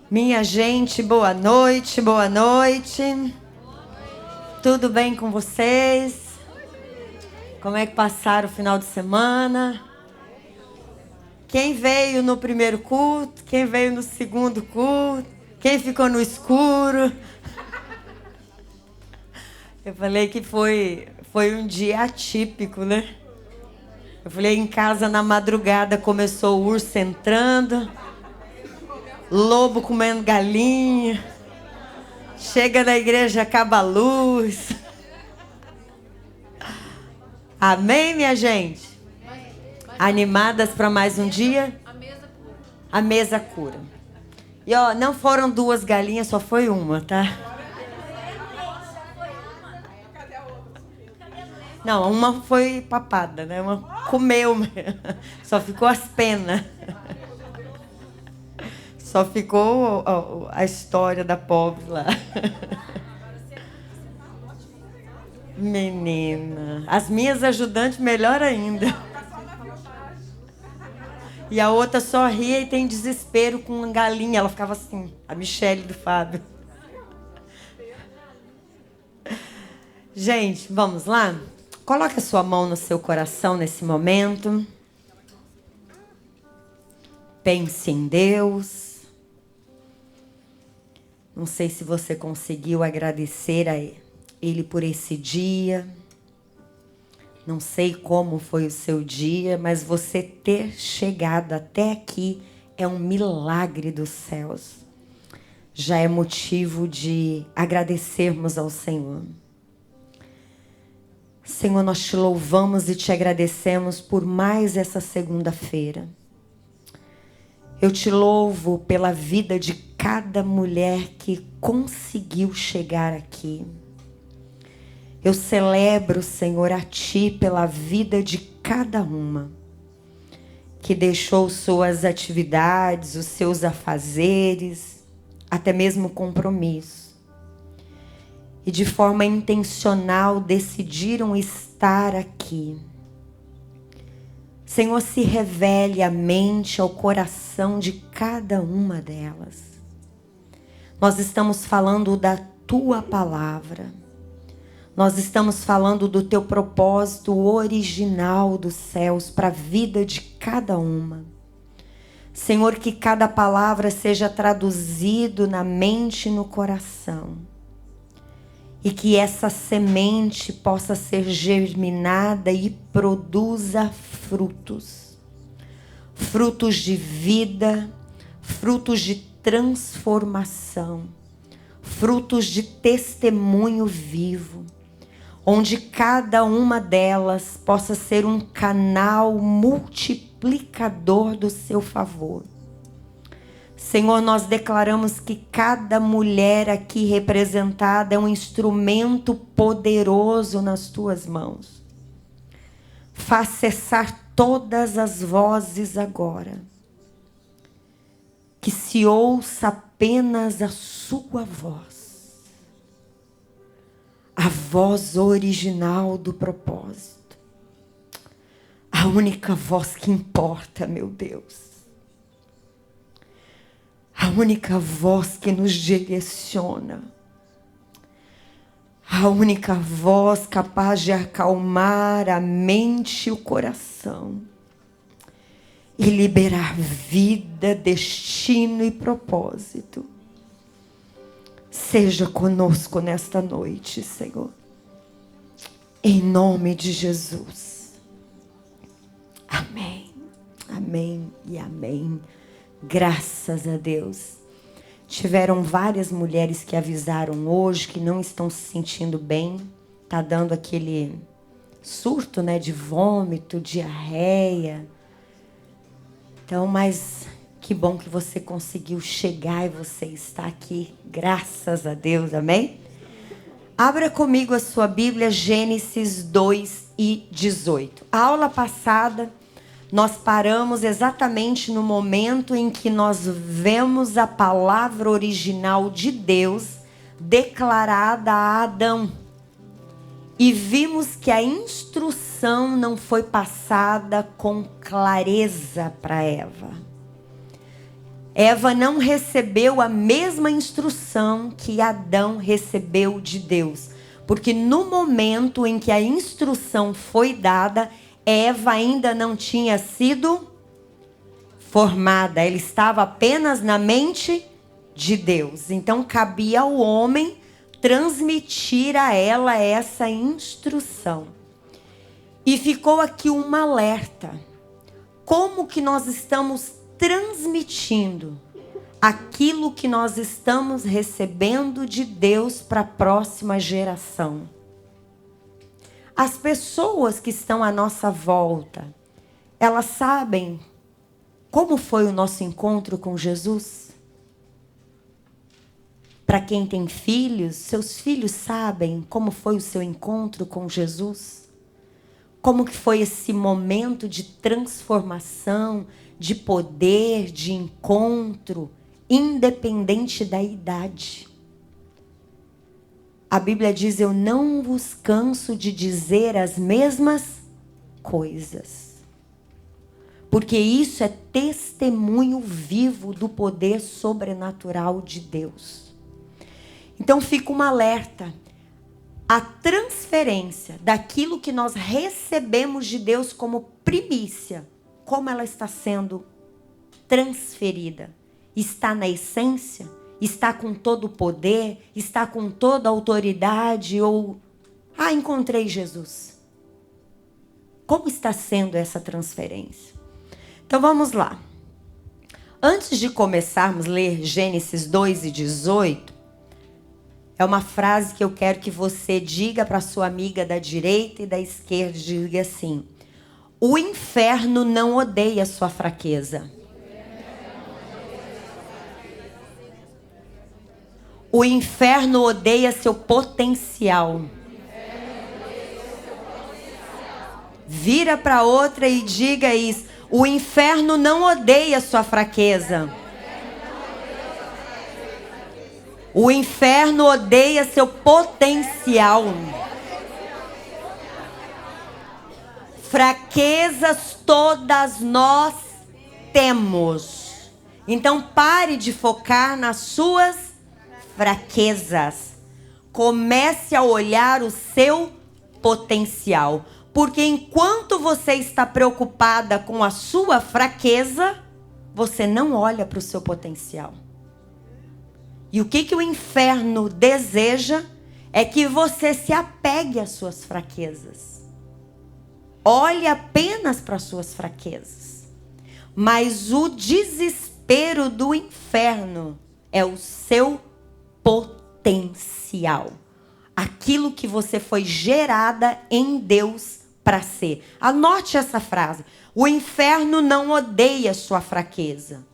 Minha gente, boa noite, boa noite. Tudo bem com vocês? Como é que passaram o final de semana? Quem veio no primeiro culto? Quem veio no segundo culto? Quem ficou no escuro? Eu falei que foi um dia atípico, né? Eu falei, em casa na madrugada começou o urso entrando, lobo comendo galinha, chega na igreja, acaba a luz. Amém, minha gente? Animadas para mais um dia? A mesa cura. E ó, não foram 2 galinhas, só foi uma, tá? Não, uma foi papada, né? Uma comeu, só ficou as penas. Só ficou a história da pobre lá. Menina, as minhas ajudantes melhor ainda. E a outra só ria e tem desespero com uma galinha. Ela ficava assim, a Michele do Fábio. Gente, vamos lá? Coloque a sua mão no seu coração nesse momento. Pense em Deus. Não sei se você conseguiu agradecer a Ele por esse dia. Não sei como foi o seu dia, mas você ter chegado até aqui é um milagre dos céus. Já é motivo de agradecermos ao Senhor. Senhor, nós te louvamos e te agradecemos por mais essa segunda-feira. Eu te louvo pela vida de cada mulher que conseguiu chegar aqui. Eu celebro, Senhor, a Ti pela vida de cada uma que deixou suas atividades, os seus afazeres, até mesmo compromisso. E de forma intencional decidiram estar aqui. Senhor, se revele à mente, ao coração de cada uma delas. Nós estamos falando da Tua palavra. Nós estamos falando do Teu propósito original dos céus para a vida de cada uma. Senhor, que cada palavra seja traduzido na mente e no coração. E que essa semente possa ser germinada e produza frutos. Frutos de vida, frutos de transformação, frutos de testemunho vivo, onde cada uma delas possa ser um canal multiplicador do seu favor. Senhor, nós declaramos que cada mulher aqui representada é um instrumento poderoso nas Tuas mãos. Faz cessar todas as vozes agora. Que se ouça apenas a Sua voz. A voz original do propósito. A única voz que importa, meu Deus. A única voz que nos direciona. A única voz capaz de acalmar a mente e o coração. E liberar vida, destino e propósito. Seja conosco nesta noite, Senhor. Em nome de Jesus. Amém. Amém e amém. Graças a Deus. Tiveram várias mulheres que avisaram hoje que não estão se sentindo bem. Tá dando aquele surto, né, de vômito, diarreia. Então, mas que bom que você conseguiu chegar e você está aqui. Graças a Deus, amém? Abra comigo a sua Bíblia, Gênesis 2:18. A aula passada, nós paramos exatamente no momento em que nós vemos a palavra original de Deus declarada a Adão. E vimos que a instrução não foi passada com clareza para Eva. Eva não recebeu a mesma instrução que Adão recebeu de Deus. Porque no momento em que a instrução foi dada, Eva ainda não tinha sido formada. Ela estava apenas na mente de Deus. Então cabia ao homem transmitir a ela essa instrução. E ficou aqui um alerta. Como que nós estamos transmitindo aquilo que nós estamos recebendo de Deus para a próxima geração? As pessoas que estão à nossa volta, elas sabem como foi o nosso encontro com Jesus? Para quem tem filhos, seus filhos sabem como foi o seu encontro com Jesus? Como que foi esse momento de transformação, de poder, de encontro, independente da idade? A Bíblia diz: eu não vos canso de dizer as mesmas coisas. Porque isso é testemunho vivo do poder sobrenatural de Deus. Então fica um alerta. A transferência daquilo que nós recebemos de Deus como primícia, como ela está sendo transferida? Está na essência? Está com todo o poder? Está com toda a autoridade? Ou, encontrei Jesus. Como está sendo essa transferência? Então vamos lá. Antes de começarmos a ler Gênesis 2:18, é uma frase que eu quero que você diga para sua amiga da direita e da esquerda. Diga assim: o inferno não odeia sua fraqueza. O inferno odeia seu potencial. Vira para outra e diga isso. O inferno não odeia sua fraqueza. O inferno odeia seu potencial. Fraquezas todas nós temos. Então pare de focar nas suas fraquezas. Comece a olhar o seu potencial. Porque enquanto você está preocupada com a sua fraqueza, você não olha para o seu potencial. E o que o inferno deseja é que você se apegue às suas fraquezas. Olhe apenas para as suas fraquezas. Mas o desespero do inferno é o seu potencial. Aquilo que você foi gerada em Deus para ser. Anote essa frase. O inferno não odeia sua fraqueza,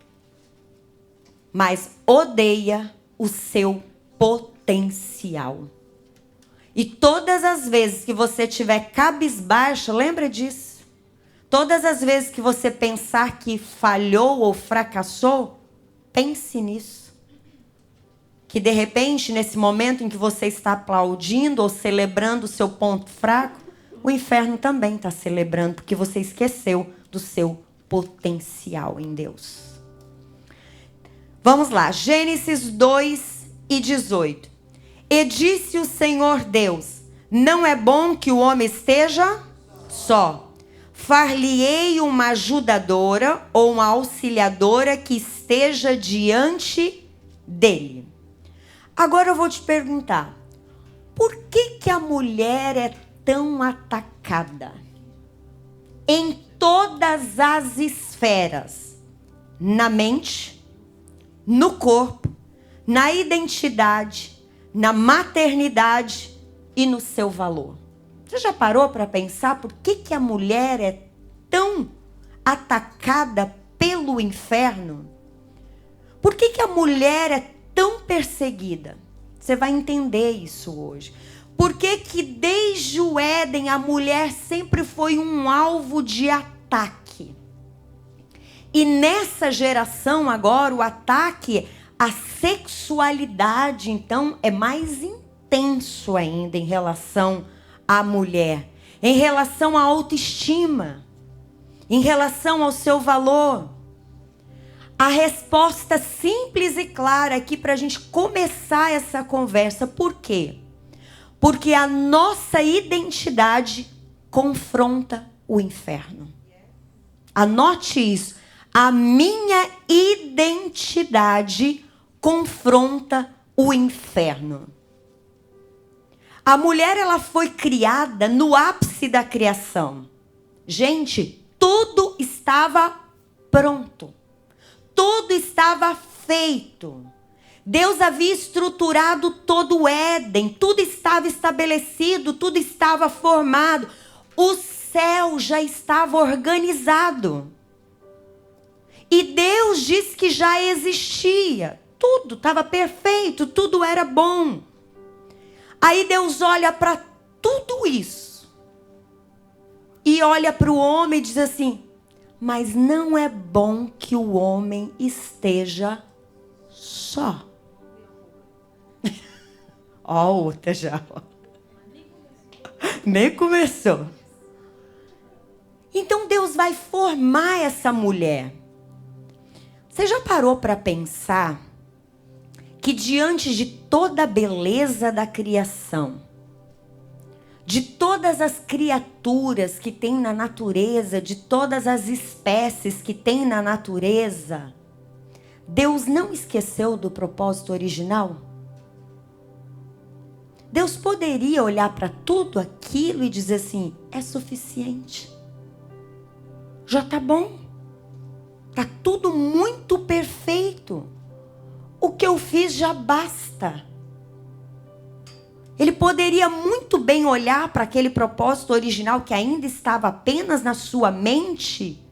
mas odeia o seu potencial. E todas as vezes que você estiver cabisbaixa, lembra disso. Todas as vezes que você pensar que falhou ou fracassou, pense nisso. Que de repente, nesse momento em que você está aplaudindo ou celebrando o seu ponto fraco, o inferno também está celebrando, porque você esqueceu do seu potencial em Deus. Vamos lá, Gênesis 2:18. E disse o Senhor Deus: não é bom que o homem esteja só. Far-lhe-ei uma ajudadora ou uma auxiliadora que esteja diante dele. Agora eu vou te perguntar, por que a mulher é tão atacada? Em todas as esferas, na mente, no corpo, na identidade, na maternidade e no seu valor. Você já parou para pensar por que a mulher é tão atacada pelo inferno? Por que a mulher é tão perseguida? Você vai entender isso hoje. Por que desde o Éden a mulher sempre foi um alvo de ataque? E nessa geração agora o ataque à sexualidade, então, é mais intenso ainda em relação à mulher. Em relação à autoestima. Em relação ao seu valor. A resposta simples e clara aqui para a gente começar essa conversa. Por quê? Porque a nossa identidade confronta o inferno. Anote isso. A minha identidade confronta o inferno. A mulher, ela foi criada no ápice da criação. Gente, tudo estava pronto. Tudo estava feito. Deus havia estruturado todo o Éden. Tudo estava estabelecido, tudo estava formado. O céu já estava organizado. E Deus disse que já existia. Tudo estava perfeito, tudo era bom. Aí Deus olha para tudo isso. E olha para o homem e diz assim: mas não é bom que o homem esteja só. Ó, outra já. Nem começou. Então Deus vai formar essa mulher. Você já parou para pensar que diante de toda a beleza da criação, de todas as criaturas que tem na natureza, de todas as espécies que tem na natureza, Deus não esqueceu do propósito original? Deus poderia olhar para tudo aquilo e dizer assim: é suficiente. Já está bom. Está tudo muito perfeito. O que eu fiz já basta. Ele poderia muito bem olhar para aquele propósito original que ainda estava apenas na sua mente.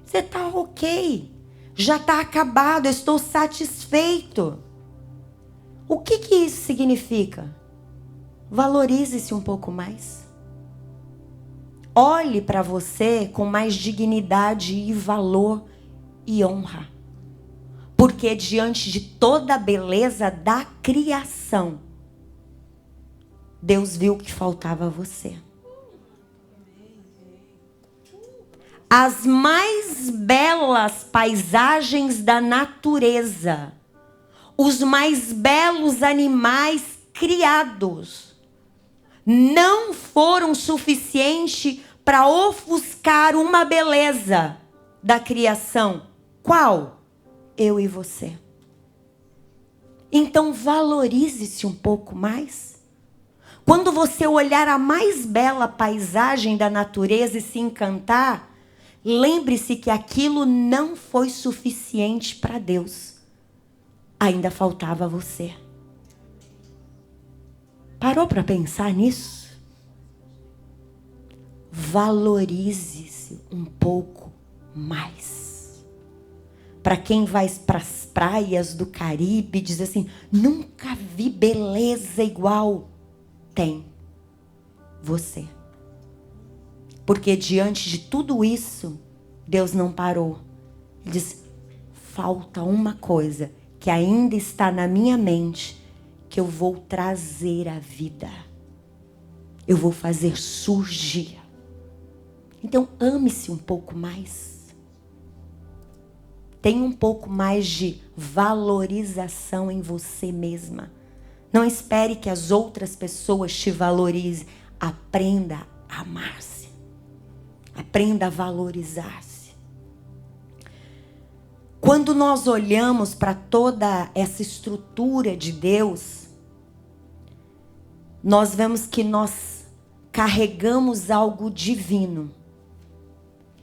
Você está ok. Já está acabado, eu estou satisfeito. O que isso significa? Valorize-se um pouco mais. Olhe para você com mais dignidade e valor e honra. Porque diante de toda a beleza da criação, Deus viu que faltava você. As mais belas paisagens da natureza, os mais belos animais criados, não foram suficientes para ofuscar uma beleza da criação. Qual? Eu e você. Então valorize-se um pouco mais. Quando você olhar a mais bela paisagem da natureza e se encantar, lembre-se que aquilo não foi suficiente para Deus. Ainda faltava você. Parou para pensar nisso? Valorize-se um pouco mais. Para quem vai para as praias do Caribe, diz assim: nunca vi beleza igual. Tem você. Porque diante de tudo isso, Deus não parou. Ele disse: falta uma coisa que ainda está na minha mente, que eu vou trazer à vida. Eu vou fazer surgir. Então ame-se um pouco mais. Tenha um pouco mais de valorização em você mesma. Não espere que as outras pessoas te valorizem. Aprenda a amar-se. Aprenda a valorizar-se. Quando nós olhamos para toda essa estrutura de Deus, nós vemos que nós carregamos algo divino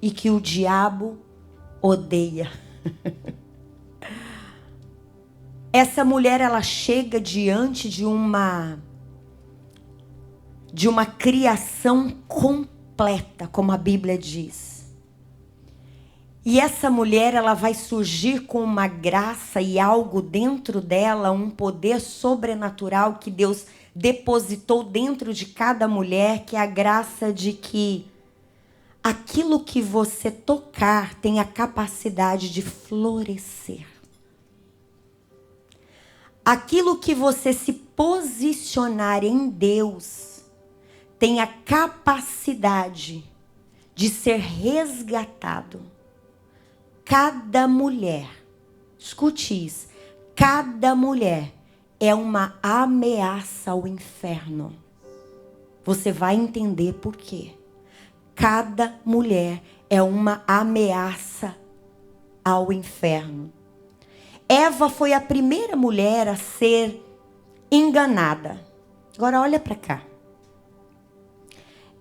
e que o diabo odeia. Essa mulher, ela chega diante de uma criação completa, como a Bíblia diz. E essa mulher, ela vai surgir com uma graça e algo dentro dela, um poder sobrenatural que Deus depositou dentro de cada mulher, que é a graça de que aquilo que você tocar tem a capacidade de florescer. Aquilo que você se posicionar em Deus tem a capacidade de ser resgatado. Cada mulher Escute isso. Cada mulher é uma ameaça ao inferno. Você vai entender por quê. Cada mulher é uma ameaça ao inferno. Eva foi a primeira mulher a ser enganada. Agora olha para cá.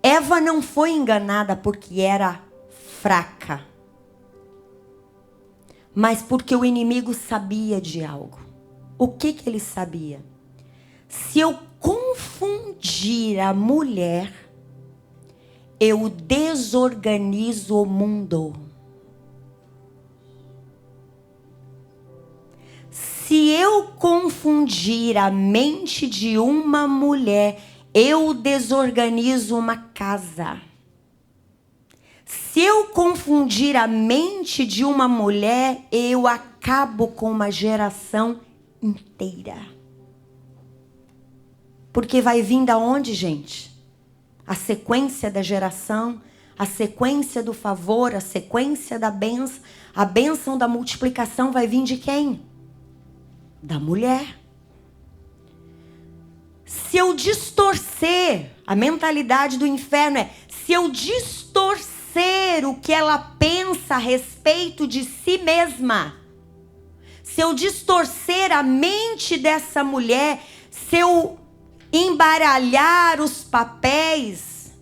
Eva não foi enganada porque era fraca, mas porque o inimigo sabia de algo. O que ele sabia? Se eu confundir a mulher, eu desorganizo o mundo. Se eu confundir a mente de uma mulher, eu desorganizo uma casa. Se eu confundir a mente de uma mulher, eu acabo com uma geração inteira. Porque vai vir da onde, gente? A sequência da geração, a sequência do favor, a sequência da bênção, a bênção da multiplicação vai vir de quem? Da mulher. Se eu distorcer, a mentalidade do inferno é, se eu distorcer o que ela pensa a respeito de si mesma, se eu distorcer a mente dessa mulher, se eu embaralhar os papéis,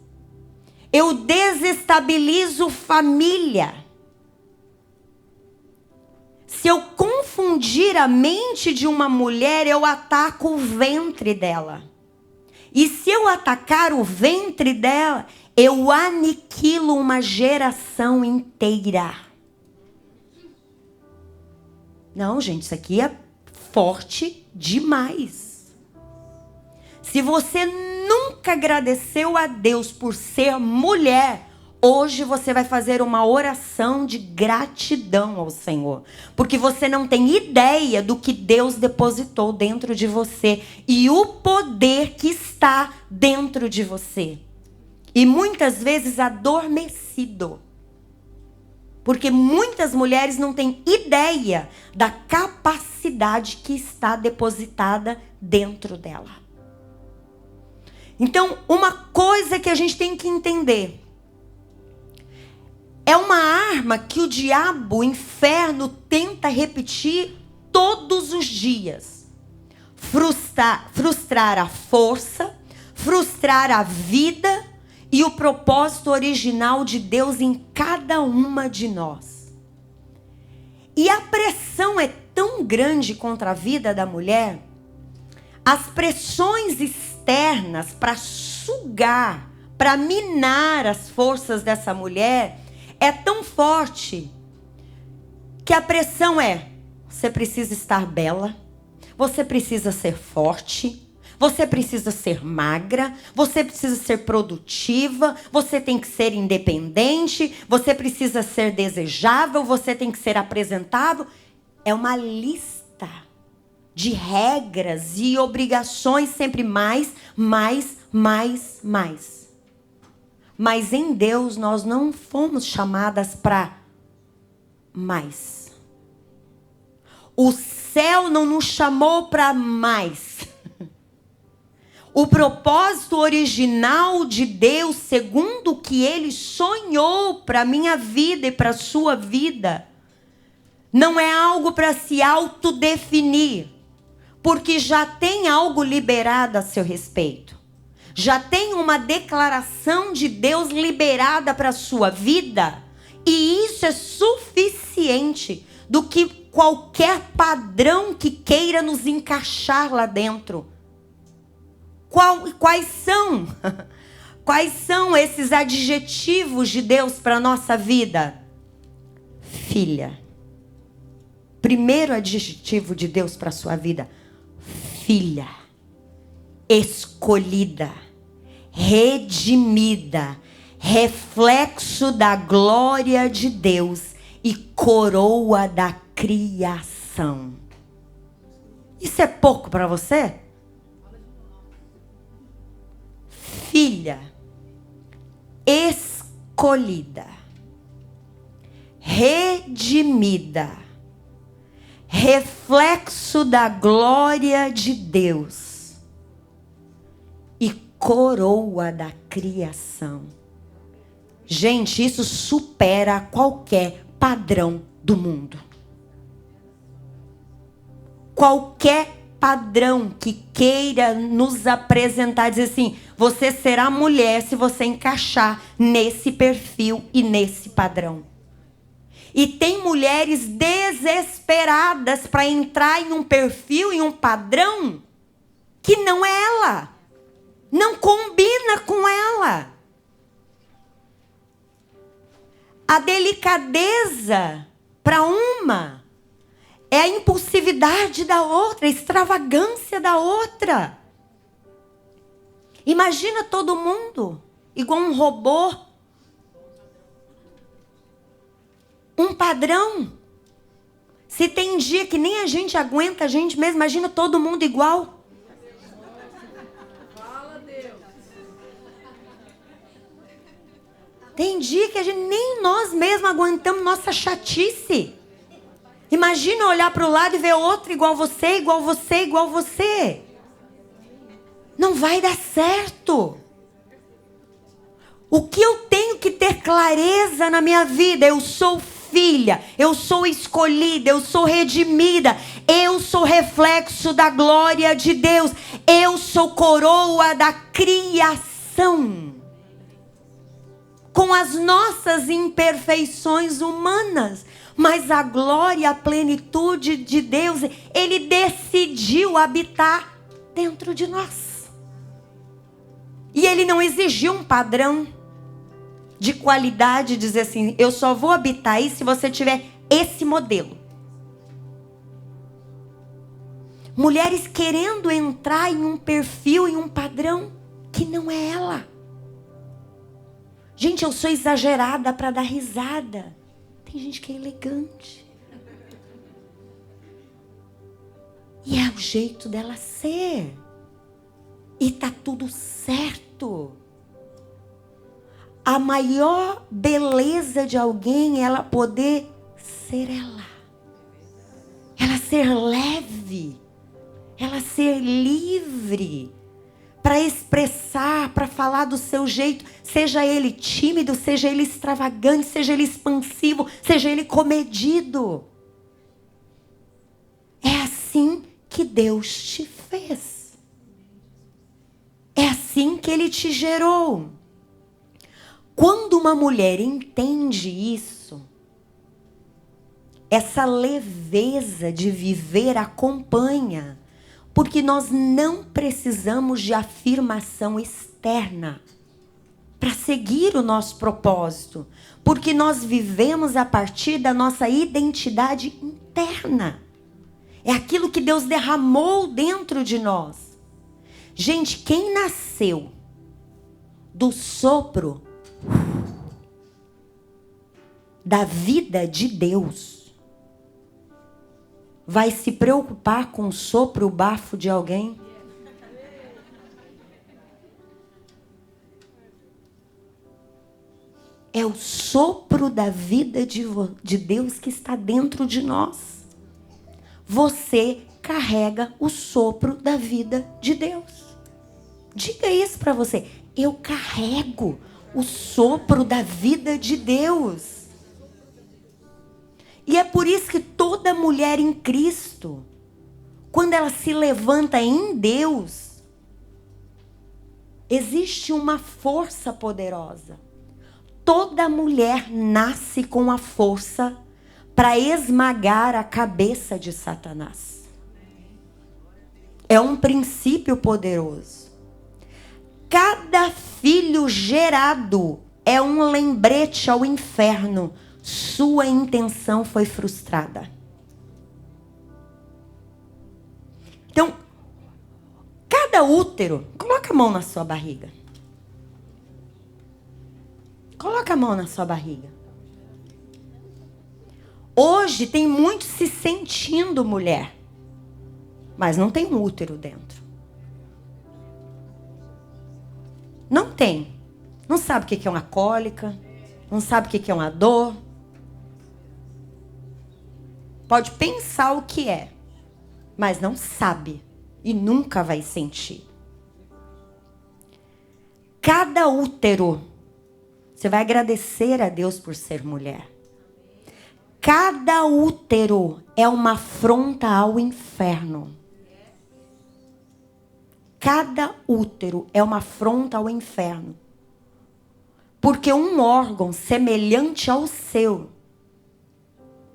eu desestabilizo família. Se eu confundir a mente de uma mulher, eu ataco o ventre dela. E se eu atacar o ventre dela, eu aniquilo uma geração inteira. Não, gente, isso aqui é forte demais. Se você nunca agradeceu a Deus por ser mulher, hoje você vai fazer uma oração de gratidão ao Senhor. Porque você não tem ideia do que Deus depositou dentro de você. E o poder que está dentro de você. E muitas vezes adormecido. Porque muitas mulheres não têm ideia da capacidade que está depositada dentro dela. Então, uma coisa que a gente tem que entender. É uma arma que o diabo, o inferno, tenta repetir todos os dias. Frustrar a força, frustrar a vida e o propósito original de Deus em cada uma de nós. E a pressão é tão grande contra a vida da mulher, as pressões externas para sugar, para minar as forças dessa mulher, é tão forte que a pressão é: você precisa estar bela, você precisa ser forte, você precisa ser magra, você precisa ser produtiva, você tem que ser independente, você precisa ser desejável, você tem que ser apresentável. É uma lista de regras e obrigações, sempre mais. Mas em Deus nós não fomos chamadas para mais. O céu não nos chamou para mais. O propósito original de Deus, segundo o que Ele sonhou para a minha vida e para a sua vida, não é algo para se autodefinir, porque já tem algo liberado a seu respeito. Já tem uma declaração de Deus liberada para a sua vida. E isso é suficiente do que qualquer padrão que queira nos encaixar lá dentro. Quais são esses adjetivos de Deus para a nossa vida? Filha. Primeiro adjetivo de Deus para a sua vida. Filha. Escolhida. Redimida, reflexo da glória de Deus e coroa da criação. Isso é pouco para você? Filha, escolhida, redimida, reflexo da glória de Deus e coroa da criação. Gente, isso supera qualquer padrão do mundo. Qualquer padrão que queira nos apresentar, dizer assim, você será mulher se você encaixar nesse perfil e nesse padrão. E tem mulheres desesperadas para entrar em um perfil, em um padrão que não é ela. Não combina com ela. A delicadeza para uma é a impulsividade da outra, a extravagância da outra. Imagina todo mundo igual um robô. Um padrão. Se tem dia que nem a gente aguenta a gente mesmo, imagina todo mundo igual. Tem dia que a gente nem nós mesmos aguentamos nossa chatice. Imagina olhar para o lado e ver outro igual você, igual você, igual você. Não vai dar certo. O que eu tenho que ter clareza na minha vida? Eu sou filha, eu sou escolhida, eu sou redimida, eu sou reflexo da glória de Deus, eu sou coroa da criação. Com as nossas imperfeições humanas, mas a glória, a plenitude de Deus, Ele decidiu habitar dentro de nós. E Ele não exigiu um padrão de qualidade, dizer assim, eu só vou habitar aí se você tiver esse modelo. Mulheres querendo entrar em um perfil, em um padrão que não é ela. Gente, eu sou exagerada para dar risada. Tem gente que é elegante. E é o jeito dela ser. E tá tudo certo. A maior beleza de alguém é ela poder ser ela. Ela ser leve. Ela ser livre. Para expressar, para falar do seu jeito, seja ele tímido, seja ele extravagante, seja ele expansivo, seja ele comedido. É assim que Deus te fez. É assim que Ele te gerou. Quando uma mulher entende isso, essa leveza de viver acompanha. Porque nós não precisamos de afirmação externa para seguir o nosso propósito. Porque nós vivemos a partir da nossa identidade interna. É aquilo que Deus derramou dentro de nós. Gente, quem nasceu do sopro da vida de Deus vai se preocupar com o sopro, o bafo de alguém? É o sopro da vida de Deus que está dentro de nós. Você carrega o sopro da vida de Deus. Diga isso para você. Eu carrego o sopro da vida de Deus. E é por isso que toda mulher em Cristo, quando ela se levanta em Deus, existe uma força poderosa. Toda mulher nasce com a força para esmagar a cabeça de Satanás. É um princípio poderoso. Cada filho gerado é um lembrete ao inferno. Sua intenção foi frustrada. Então, cada útero, coloca a mão na sua barriga. Coloca a mão na sua barriga. Hoje tem muitos se sentindo mulher, mas não tem um útero dentro. Não tem. Não sabe o que é uma cólica, não sabe o que é uma dor. pode pensar o que é, mas não sabe e nunca vai sentir. Cada útero, você vai agradecer a Deus por ser mulher. Cada útero é uma afronta ao inferno. Cada útero é uma afronta ao inferno. Porque um órgão semelhante ao seu,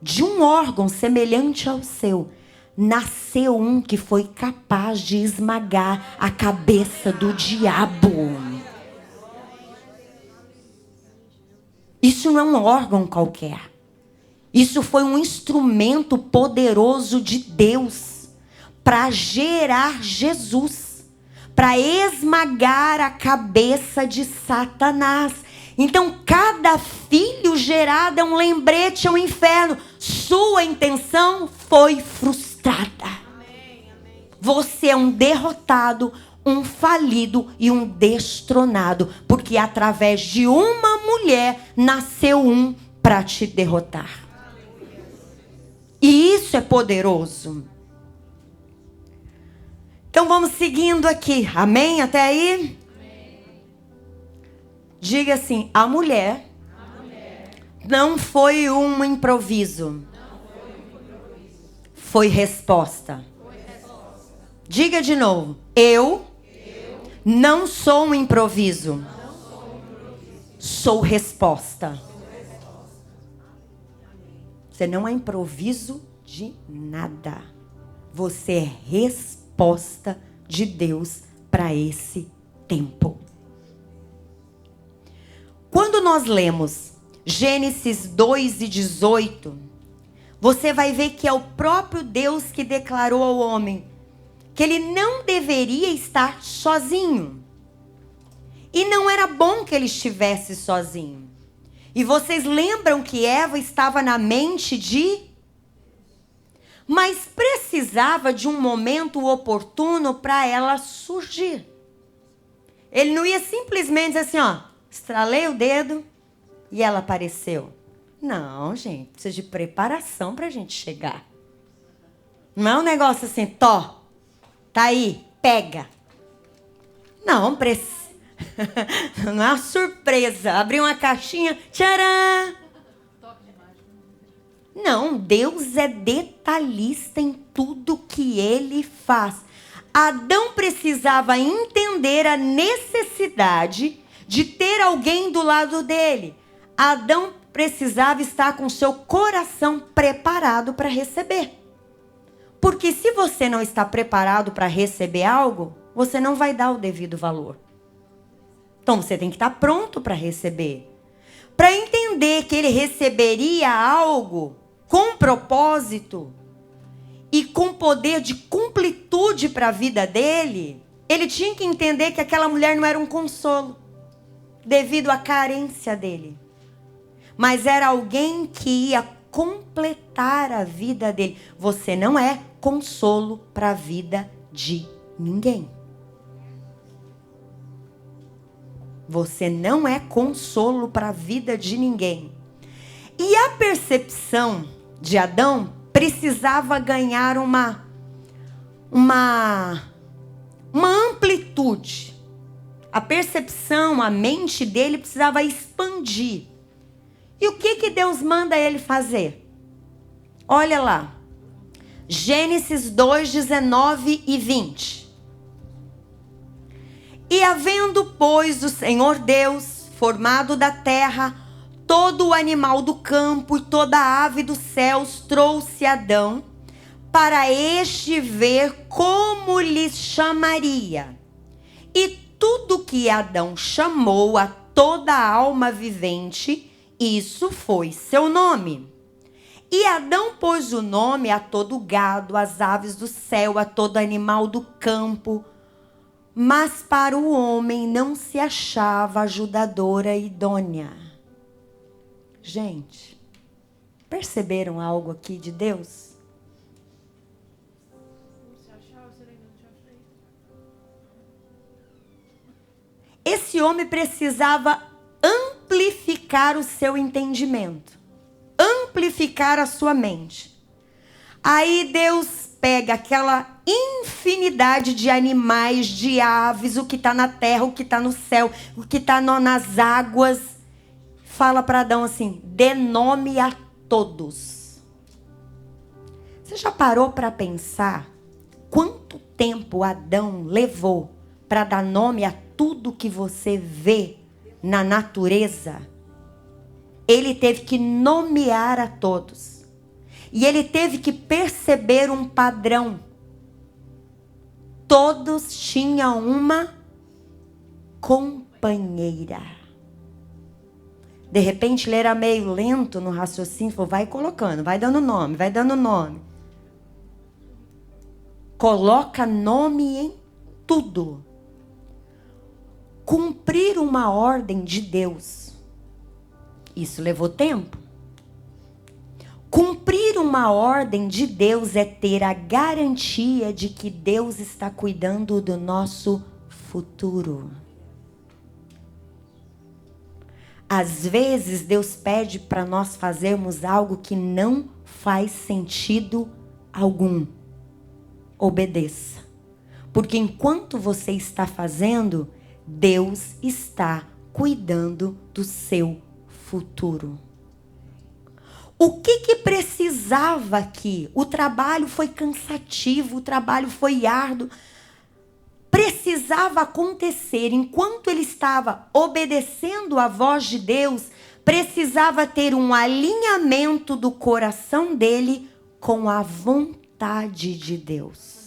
de um órgão semelhante ao seu, nasceu um que foi capaz de esmagar a cabeça do diabo. Isso não é um órgão qualquer. Isso foi um instrumento poderoso de Deus para gerar Jesus, para esmagar a cabeça de Satanás. Então, cada filho gerado é um lembrete ao inferno. Sua intenção foi frustrada. Você é um derrotado, um falido e um destronado, porque através de uma mulher nasceu um para te derrotar. E isso é poderoso. Então vamos seguindo aqui. Amém? Até aí? Amém. Diga assim, a mulher não foi um improviso. Foi resposta. Diga de novo. Eu não sou um improviso. Sou resposta. Você não é improviso de nada. Você é resposta de Deus para esse tempo. Quando nós lemos Gênesis 2:18, você vai ver que é o próprio Deus que declarou ao homem que ele não deveria estar sozinho. E não era bom que ele estivesse sozinho. E vocês lembram que Eva estava na mente mas precisava de um momento oportuno para ela surgir. Ele não ia simplesmente dizer assim, ó, estralei o dedo e ela apareceu. Não, gente, precisa de preparação para a gente chegar. Não é um negócio assim, tá aí, pega. Não, precisa. Não é uma surpresa. Abrir uma caixinha, tcharam! Não, Deus é detalhista em tudo que ele faz. Adão precisava entender a necessidade de ter alguém do lado dele. Adão precisava estar com seu coração preparado para receber. Porque se você não está preparado para receber algo, você não vai dar o devido valor. Então você tem que estar pronto para receber. Para entender que ele receberia algo com propósito e com poder de completude para a vida dele, ele tinha que entender que aquela mulher não era um consolo, devido à carência dele. Mas era alguém que ia completar a vida dele. Você não é consolo para a vida de ninguém. Você não é consolo para a vida de ninguém. E a percepção de Adão precisava ganhar uma amplitude. A percepção, a mente dele precisava expandir. E o que Deus manda ele fazer? Olha lá. Gênesis 2:19 e 20. E havendo, pois, o Senhor Deus formado da terra todo o animal do campo e toda a ave dos céus, trouxe Adão para este ver como lhes chamaria. E tudo que Adão chamou a toda a alma vivente, isso foi seu nome. E Adão pôs o nome a todo o gado, às aves do céu, a todo animal do campo. Mas para o homem não se achava ajudadora idônea. Gente, perceberam algo aqui de Deus? Esse homem precisava amplificar o seu entendimento, amplificar a sua mente, Aí Deus pega aquela infinidade de animais, de aves, o que está na terra, o que está no céu, o que está nas águas. Fala para Adão assim: dê nome a todos. Você já parou para pensar quanto tempo Adão levou para dar nome a tudo que você vê na natureza? Ele teve que nomear a todos. E ele teve que perceber um padrão. Todos tinham uma companheira. De repente ele era meio lento no raciocínio, falou: vai colocando, vai dando nome, vai dando nome. Coloca nome em tudo. Cumprir uma ordem de Deus, isso levou tempo. Cumprir uma ordem de Deus é ter a garantia de que Deus está cuidando do nosso futuro. Às vezes Deus pede para nós fazermos algo que não faz sentido algum. Obedeça. Porque enquanto você está fazendo, Deus está cuidando do seu futuro. O que precisava aqui? O trabalho foi cansativo, o trabalho foi árduo. Precisava acontecer, enquanto ele estava obedecendo à voz de Deus, precisava ter um alinhamento do coração dele com a vontade de Deus.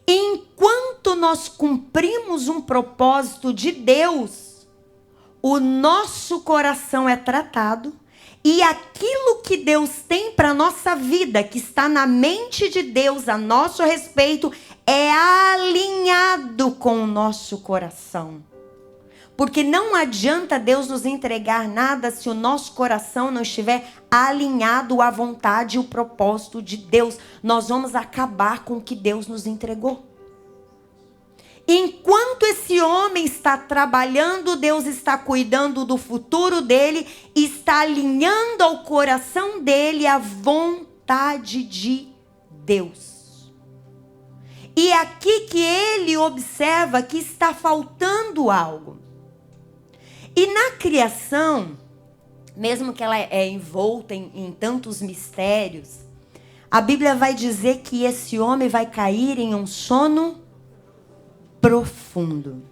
Enquanto nós cumprimos um propósito de Deus, o nosso coração é tratado e aquilo que Deus tem para a nossa vida, que está na mente de Deus a nosso respeito, é alinhado com o nosso coração. Porque não adianta Deus nos entregar nada se o nosso coração não estiver alinhado à vontade e o propósito de Deus. Nós vamos acabar com o que Deus nos entregou. Enquanto esse homem está trabalhando, Deus está cuidando do futuro dele, está alinhando ao coração dele a vontade de Deus. E é aqui que ele observa que está faltando algo. E na criação, mesmo que ela é envolta em tantos mistérios, a Bíblia vai dizer que esse homem vai cair em um sono profundo.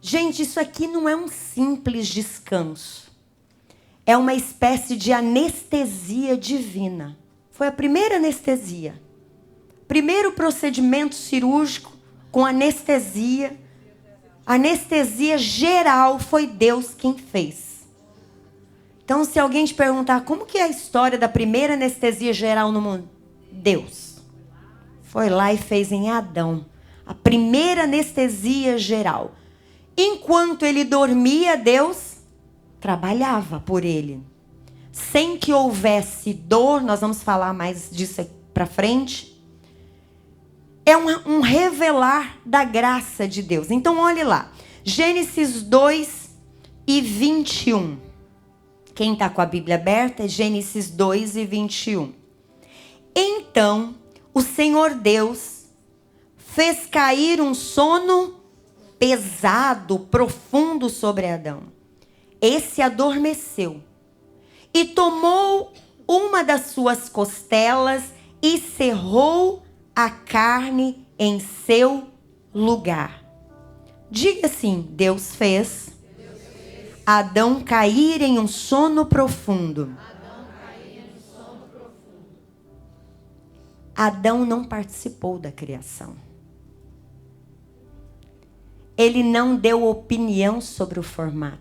Gente, isso aqui não é um simples descanso. É uma espécie de anestesia divina. Foi a primeira anestesia. Primeiro procedimento cirúrgico com anestesia. Anestesia geral foi Deus quem fez. Então, se alguém te perguntar como que é a história da primeira anestesia geral no mundo, Deus foi lá e fez em Adão a primeira anestesia geral. Enquanto ele dormia, Deus trabalhava por ele. Sem que houvesse dor, nós vamos falar mais disso aqui para frente. É um revelar da graça de Deus. Então, olhe lá. Gênesis 2 e 21. Quem está com a Bíblia aberta é Gênesis 2 e 21. Então, o Senhor Deus fez cair um sono pesado, profundo sobre Adão. Esse adormeceu e tomou uma das suas costelas e cerrou a carne em seu lugar. Diga assim: Deus fez Adão cair em um sono profundo. Adão não participou da criação. Ele não deu opinião sobre o formato.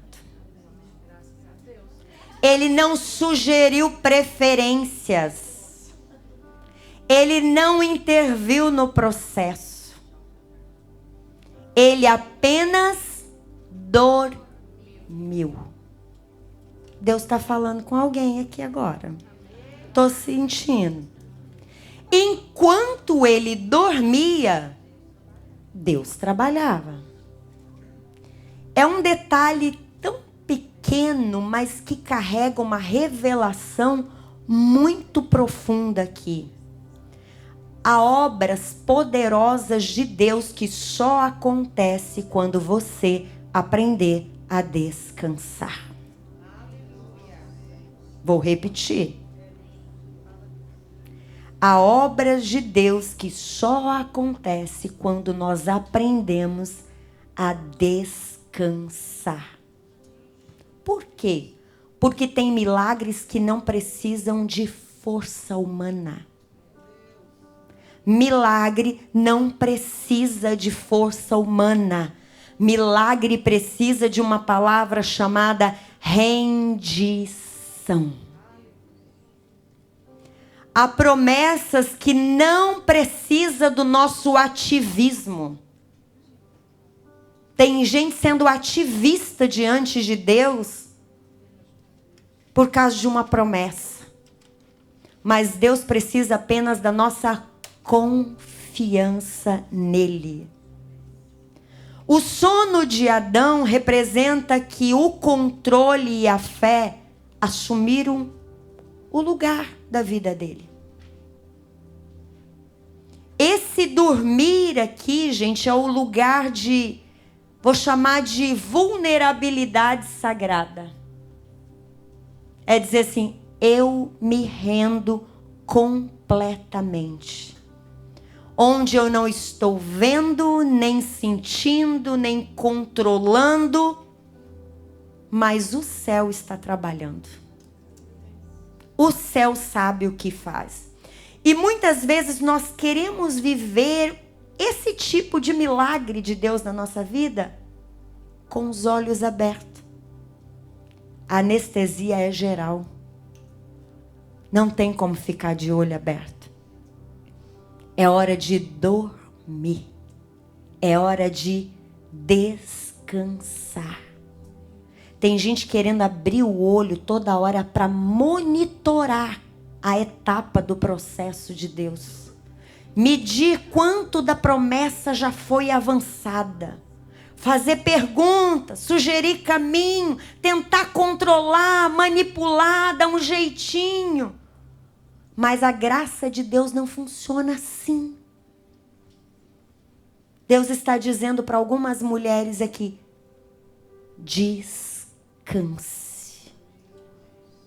Ele não sugeriu preferências. Ele não interviu no processo. Ele apenas dormiu. Deus está falando com alguém aqui agora. Estou sentindo. Enquanto ele dormia, Deus trabalhava. É um detalhe tão pequeno, mas que carrega uma revelação muito profunda aqui. Há obras poderosas de Deus que só acontece quando você aprender a descansar. Vou repetir. Há obras de Deus que só acontece quando nós aprendemos a descansar. Por quê? Porque tem milagres que não precisam de força humana. Milagre não precisa de força humana. Milagre precisa de uma palavra chamada rendição. Há promessas que não precisam do nosso ativismo. Tem gente sendo ativista diante de Deus por causa de uma promessa. Mas Deus precisa apenas da nossa confiança nele. O sono de Adão representa que o controle e a fé assumiram o lugar da vida dele. Esse dormir aqui, gente, é o lugar de, vou chamar de vulnerabilidade sagrada. É dizer assim, eu me rendo completamente. Onde eu não estou vendo, nem sentindo, nem controlando, mas o céu está trabalhando. O céu sabe o que faz. E muitas vezes nós queremos viver esse tipo de milagre de Deus na nossa vida com os olhos abertos. A anestesia é geral. Não tem como ficar de olho aberto. É hora de dormir. É hora de descansar. Tem gente querendo abrir o olho toda hora para monitorar a etapa do processo de Deus. Medir quanto da promessa já foi avançada. Fazer perguntas, sugerir caminho, tentar controlar, manipular, dar um jeitinho. Mas a graça de Deus não funciona assim. Deus está dizendo para algumas mulheres aqui, descanse,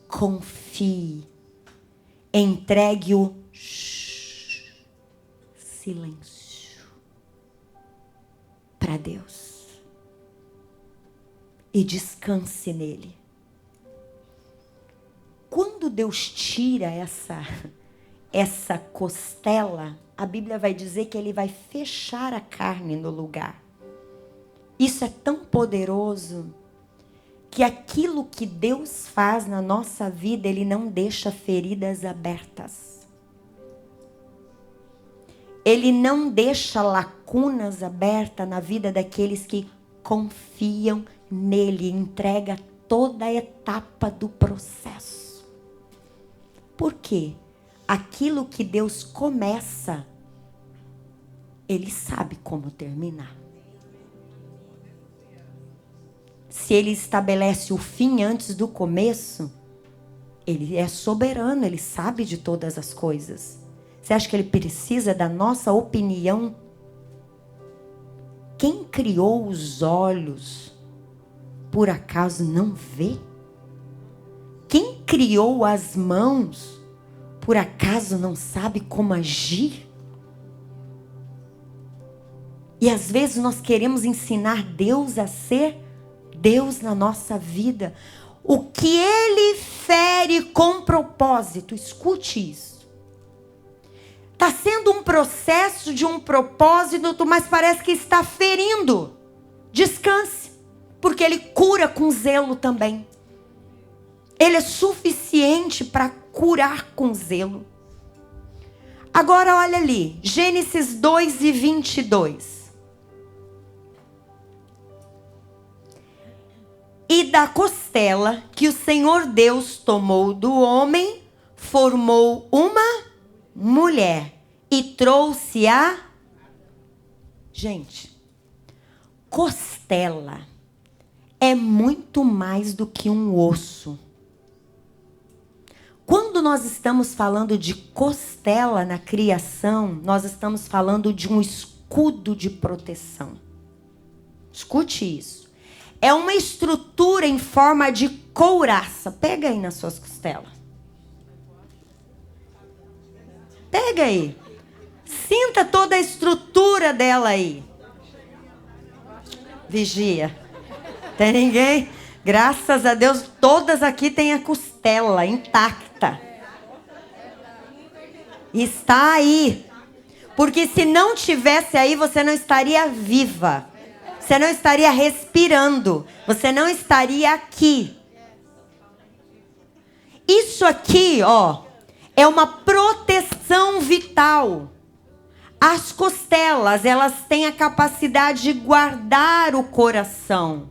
confie, entregue o silêncio para Deus e descanse nele. Quando Deus tira essa costela, a Bíblia vai dizer que ele vai fechar a carne no lugar. Isso é tão poderoso que aquilo que Deus faz na nossa vida, ele não deixa feridas abertas. Ele não deixa lacunas abertas na vida daqueles que confiam nele, entrega toda a etapa do processo. Por quê? Aquilo que Deus começa, ele sabe como terminar. Se ele estabelece o fim antes do começo, ele é soberano, ele sabe de todas as coisas. Você acha que ele precisa da nossa opinião? Quem criou os olhos, por acaso não vê? Quem criou as mãos, por acaso não sabe como agir? E às vezes nós queremos ensinar Deus a ser Deus na nossa vida. O que ele fere com propósito, escute isso. Está sendo um processo de um propósito, mas parece que está ferindo. Descanse, porque ele cura com zelo também. Ele é suficiente para curar com zelo. Agora olha ali, Gênesis 2:22. E da costela que o Senhor Deus tomou do homem, formou uma mulher e trouxe a... Gente, costela é muito mais do que um osso. Quando quando nós estamos falando de costela na criação, nós estamos falando de um escudo de proteção. Escute isso. É uma estrutura em forma de couraça. Pega aí nas suas costelas. Pega aí. Sinta toda a estrutura dela aí. Vigia. Tem ninguém? Graças a Deus, todas aqui têm a costela intacta. Está aí. Porque se não tivesse aí, você não estaria viva. Você não estaria respirando. Você não estaria aqui. Isso aqui, ó, é uma proteção vital. As costelas, elas têm a capacidade de guardar o coração.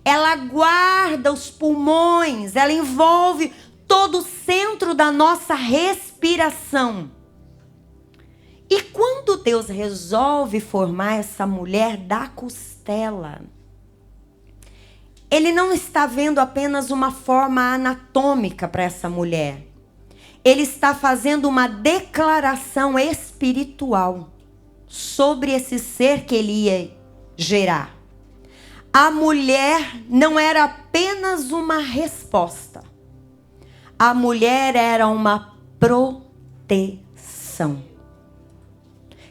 Ela guarda os pulmões, ela envolve todo o centro da nossa respiração. E quando Deus resolve formar essa mulher da costela, Ele não está vendo apenas uma forma anatômica para essa mulher. Ele está fazendo uma declaração espiritual sobre esse ser que ele ia gerar. A mulher não era apenas uma resposta. A mulher era uma proteção.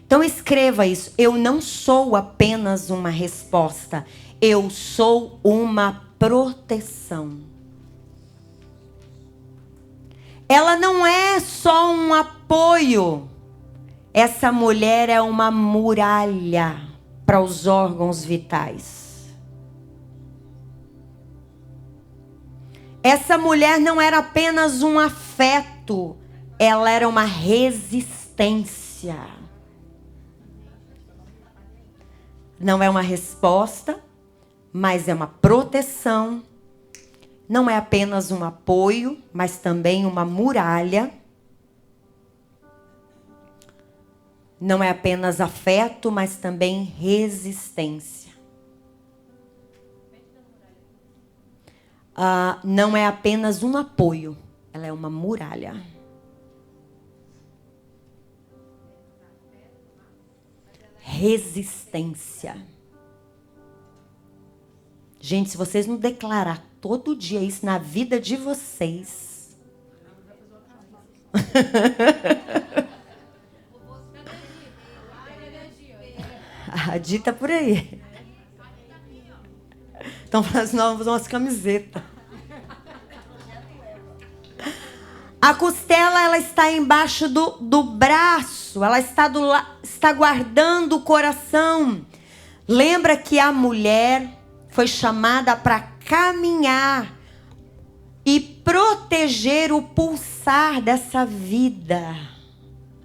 Então escreva isso. Eu não sou apenas uma resposta. Eu sou uma proteção. Ela não é só um apoio. Essa mulher é uma muralha para os órgãos vitais. Essa mulher não era apenas um afeto, ela era uma resistência. Não é uma resposta, mas é uma proteção. Não é apenas um apoio, mas também uma muralha. Não é apenas afeto, mas também resistência. Não é apenas um apoio, ela é uma muralha. Resistência. Gente, se vocês não declarar todo dia isso na vida de vocês. A dita por aí. Então, nós vamos fazer umas camisetas. A costela, ela está embaixo do braço. Ela está guardando o coração. Lembra que a mulher foi chamada para caminhar e proteger o pulsar dessa vida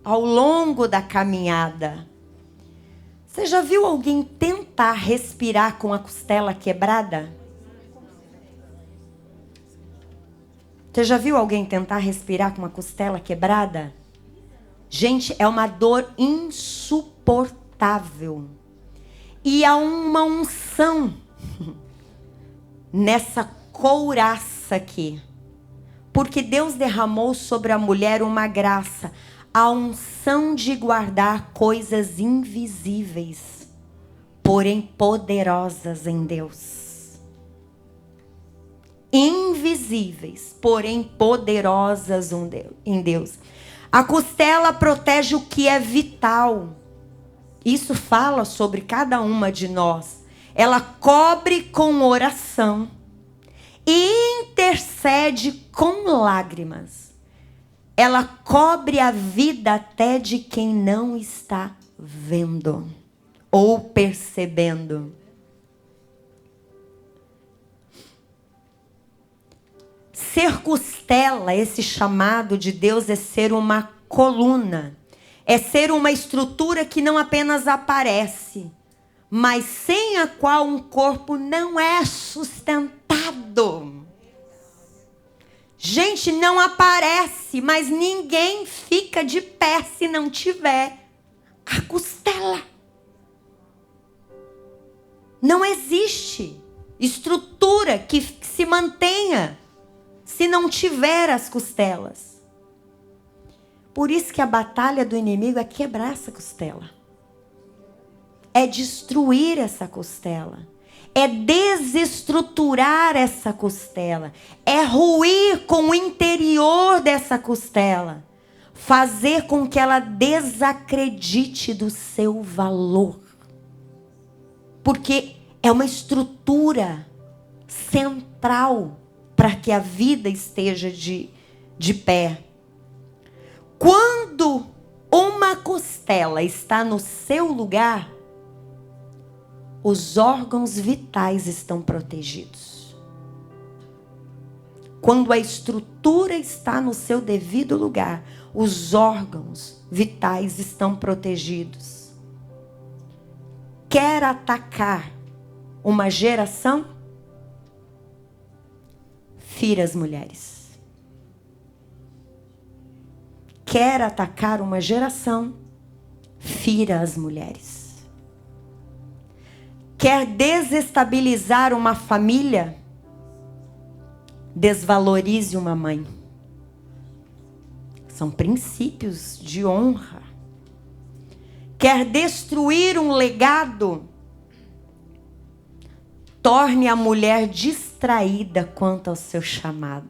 ao longo da caminhada. Você já viu alguém tentar respirar com a costela quebrada? Você já viu alguém tentar respirar com uma costela quebrada? Gente, é uma dor insuportável. E há uma unção nessa couraça aqui. Porque Deus derramou sobre a mulher uma graça. A unção de guardar coisas invisíveis, porém poderosas em Deus. Invisíveis, porém poderosas em Deus. A costela protege o que é vital. Isso fala sobre cada uma de nós. Ela cobre com oração e intercede com lágrimas. Ela cobre a vida até de quem não está vendo ou percebendo. Ser costela, esse chamado de Deus, é ser uma coluna. É ser uma estrutura que não apenas aparece, mas sem a qual um corpo não é sustentado. Gente, não aparece, mas ninguém fica de pé se não tiver a costela. Não existe estrutura que se mantenha se não tiver as costelas. Por isso que a batalha do inimigo é quebrar essa costela. É destruir essa costela. É desestruturar essa costela. É ruir com o interior dessa costela. Fazer com que ela desacredite do seu valor. Porque é uma estrutura central para que a vida esteja de pé. Quando uma costela está no seu lugar, os órgãos vitais estão protegidos. Quando a estrutura está no seu devido lugar, os órgãos vitais estão protegidos. Quer atacar uma geração? Fira as mulheres. Quer atacar uma geração? Fira as mulheres. Quer desestabilizar uma família? Desvalorize uma mãe. São princípios de honra. Quer destruir um legado? Torne a mulher distraída quanto ao seu chamado.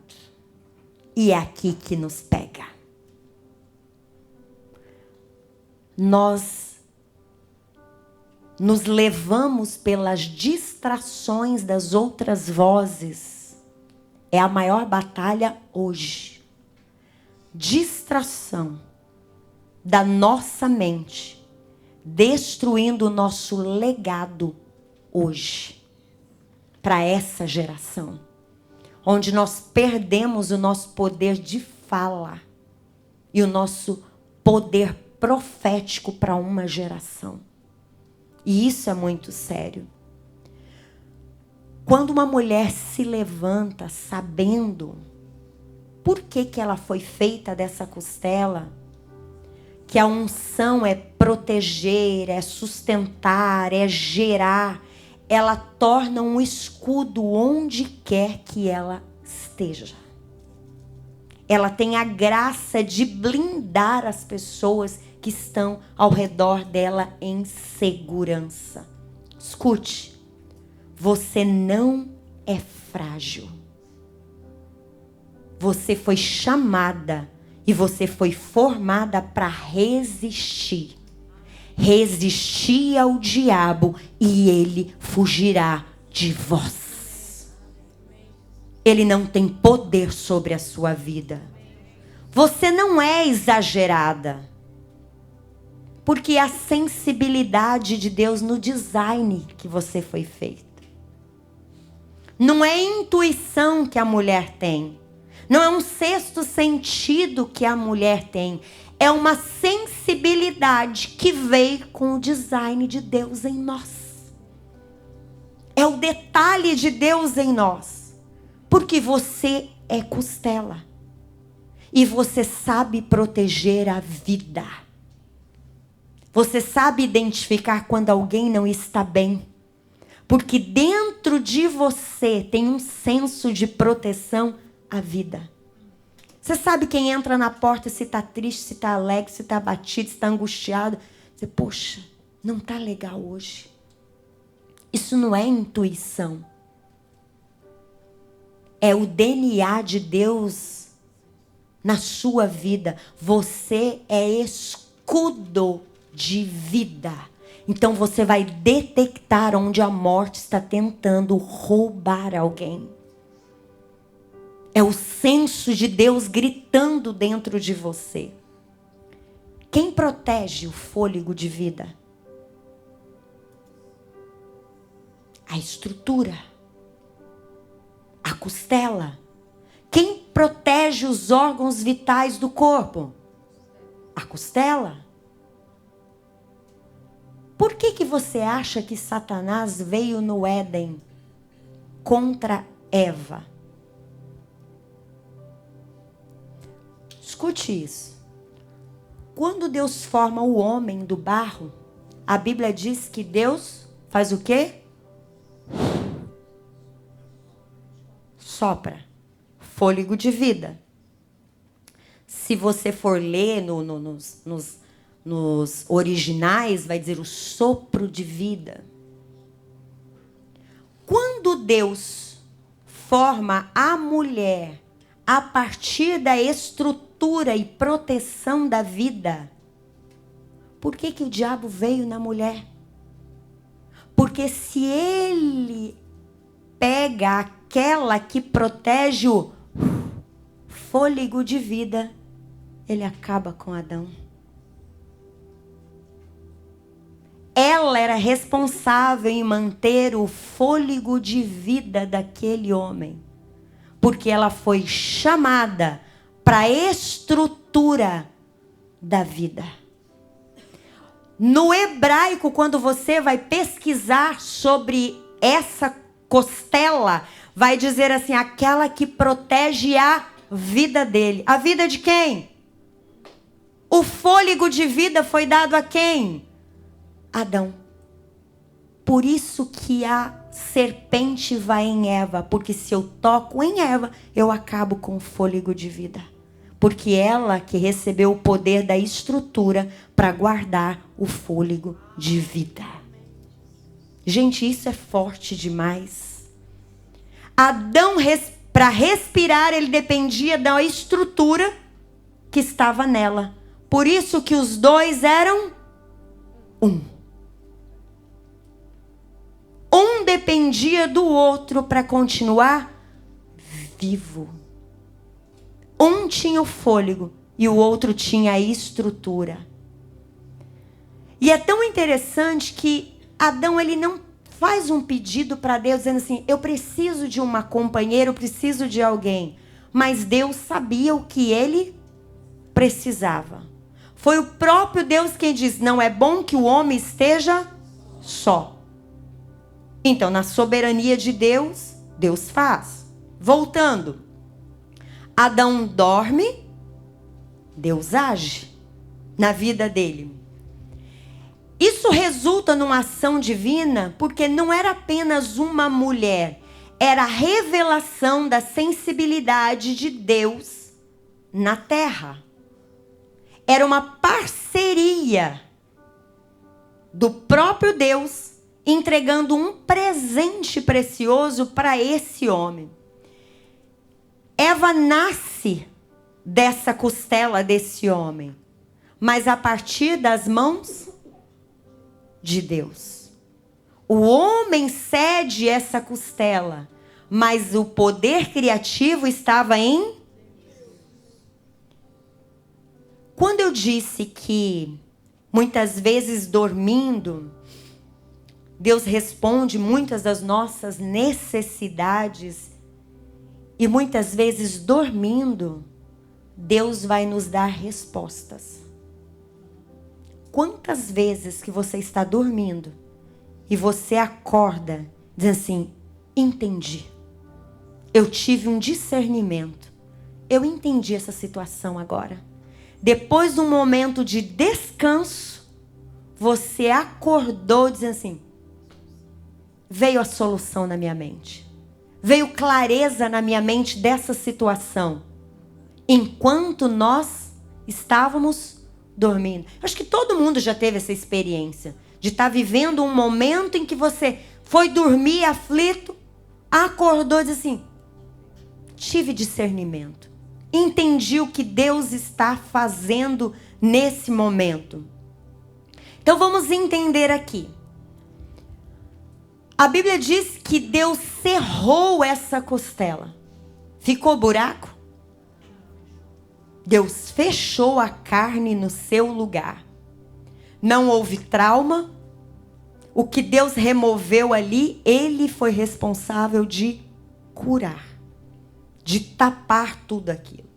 E é aqui que nos pega. Nós nos levamos pelas distrações das outras vozes. É a maior batalha hoje. Distração da nossa mente, destruindo o nosso legado hoje, para essa geração, onde nós perdemos o nosso poder de fala e o nosso poder profético para uma geração. E isso é muito sério. Quando uma mulher se levanta sabendo por que ela foi feita dessa costela, que a unção é proteger, é sustentar, é gerar, ela torna um escudo onde quer que ela esteja. Ela tem a graça de blindar as pessoas que estão ao redor dela em segurança. Escute, você não é frágil. Você foi chamada e você foi formada para resistir. Resistir ao diabo e ele fugirá de vós. Ele não tem poder sobre a sua vida. Você não é exagerada. Porque a sensibilidade de Deus no design que você foi feita. Não é intuição que a mulher tem. Não é um sexto sentido que a mulher tem. É uma sensibilidade que veio com o design de Deus em nós. É o detalhe de Deus em nós. Porque você é costela. E você sabe proteger a vida. Você sabe identificar quando alguém não está bem. Porque dentro de você tem um senso de proteção à vida. Você sabe quem entra na porta se está triste, se está alegre, se está abatido, se está angustiado. Você, poxa, não está legal hoje. Isso não é intuição. É o DNA de Deus na sua vida. Você é escudo de vida. Então você vai detectar onde a morte está tentando roubar alguém. É o senso de Deus gritando dentro de você. Quem protege o fôlego de vida? A estrutura. A costela. Quem protege os órgãos vitais do corpo? A costela. Por que você acha que Satanás veio no Éden contra Eva? Escute isso. Quando Deus forma o homem do barro, a Bíblia diz que Deus faz o quê? Sopra. Fôlego de vida. Se você for ler nos originais, vai dizer o sopro de vida. Quando Deus forma a mulher a partir da estrutura e proteção da vida, por que o diabo veio na mulher? Porque se ele pega aquela que protege o fôlego de vida, ele acaba com Adão. Ela era responsável em manter o fôlego de vida daquele homem, porque ela foi chamada para a estrutura da vida. No hebraico, quando você vai pesquisar sobre essa costela, vai dizer assim, aquela que protege a vida dele. A vida de quem? O fôlego de vida foi dado a quem? Adão. Por isso que a serpente vai em Eva, porque se eu toco em Eva, eu acabo com o fôlego de vida. Porque ela que recebeu o poder da estrutura para guardar o fôlego de vida. Gente, isso é forte demais. Adão, para respirar, ele dependia da estrutura que estava nela. Por isso que os dois eram um. Um dependia do outro para continuar vivo. Um tinha o fôlego e o outro tinha a estrutura. E é tão interessante que Adão, ele não faz um pedido para Deus dizendo assim, eu preciso de uma companheira, eu preciso de alguém. Mas Deus sabia o que ele precisava. Foi o próprio Deus quem diz, não é bom que o homem esteja só. Então, na soberania de Deus, Deus faz. Voltando. Adão dorme, Deus age na vida dele. Isso resulta numa ação divina, porque não era apenas uma mulher, era a revelação da sensibilidade de Deus na terra. Era uma parceria do próprio Deus entregando um presente precioso para esse homem. Eva nasce dessa costela desse homem, mas a partir das mãos de Deus. O homem cede essa costela, mas o poder criativo estava em... Quando eu disse que muitas vezes dormindo, Deus responde muitas das nossas necessidades, e muitas vezes dormindo, Deus vai nos dar respostas. Quantas vezes que você está dormindo e você acorda dizendo assim, entendi. Eu tive um discernimento. Eu entendi essa situação agora. Depois de um momento de descanso, você acordou dizendo assim, veio a solução na minha mente. Veio clareza na minha mente dessa situação. Enquanto nós estávamos dormindo. Acho que todo mundo já teve essa experiência. De estar vivendo um momento em que você foi dormir aflito, acordou e disse assim, tive discernimento. Entendi o que Deus está fazendo nesse momento. Então vamos entender aqui. A Bíblia diz que Deus cerrou essa costela. Ficou buraco? Deus fechou a carne no seu lugar. Não houve trauma. O que Deus removeu ali, Ele foi responsável de curar. De tapar tudo aquilo.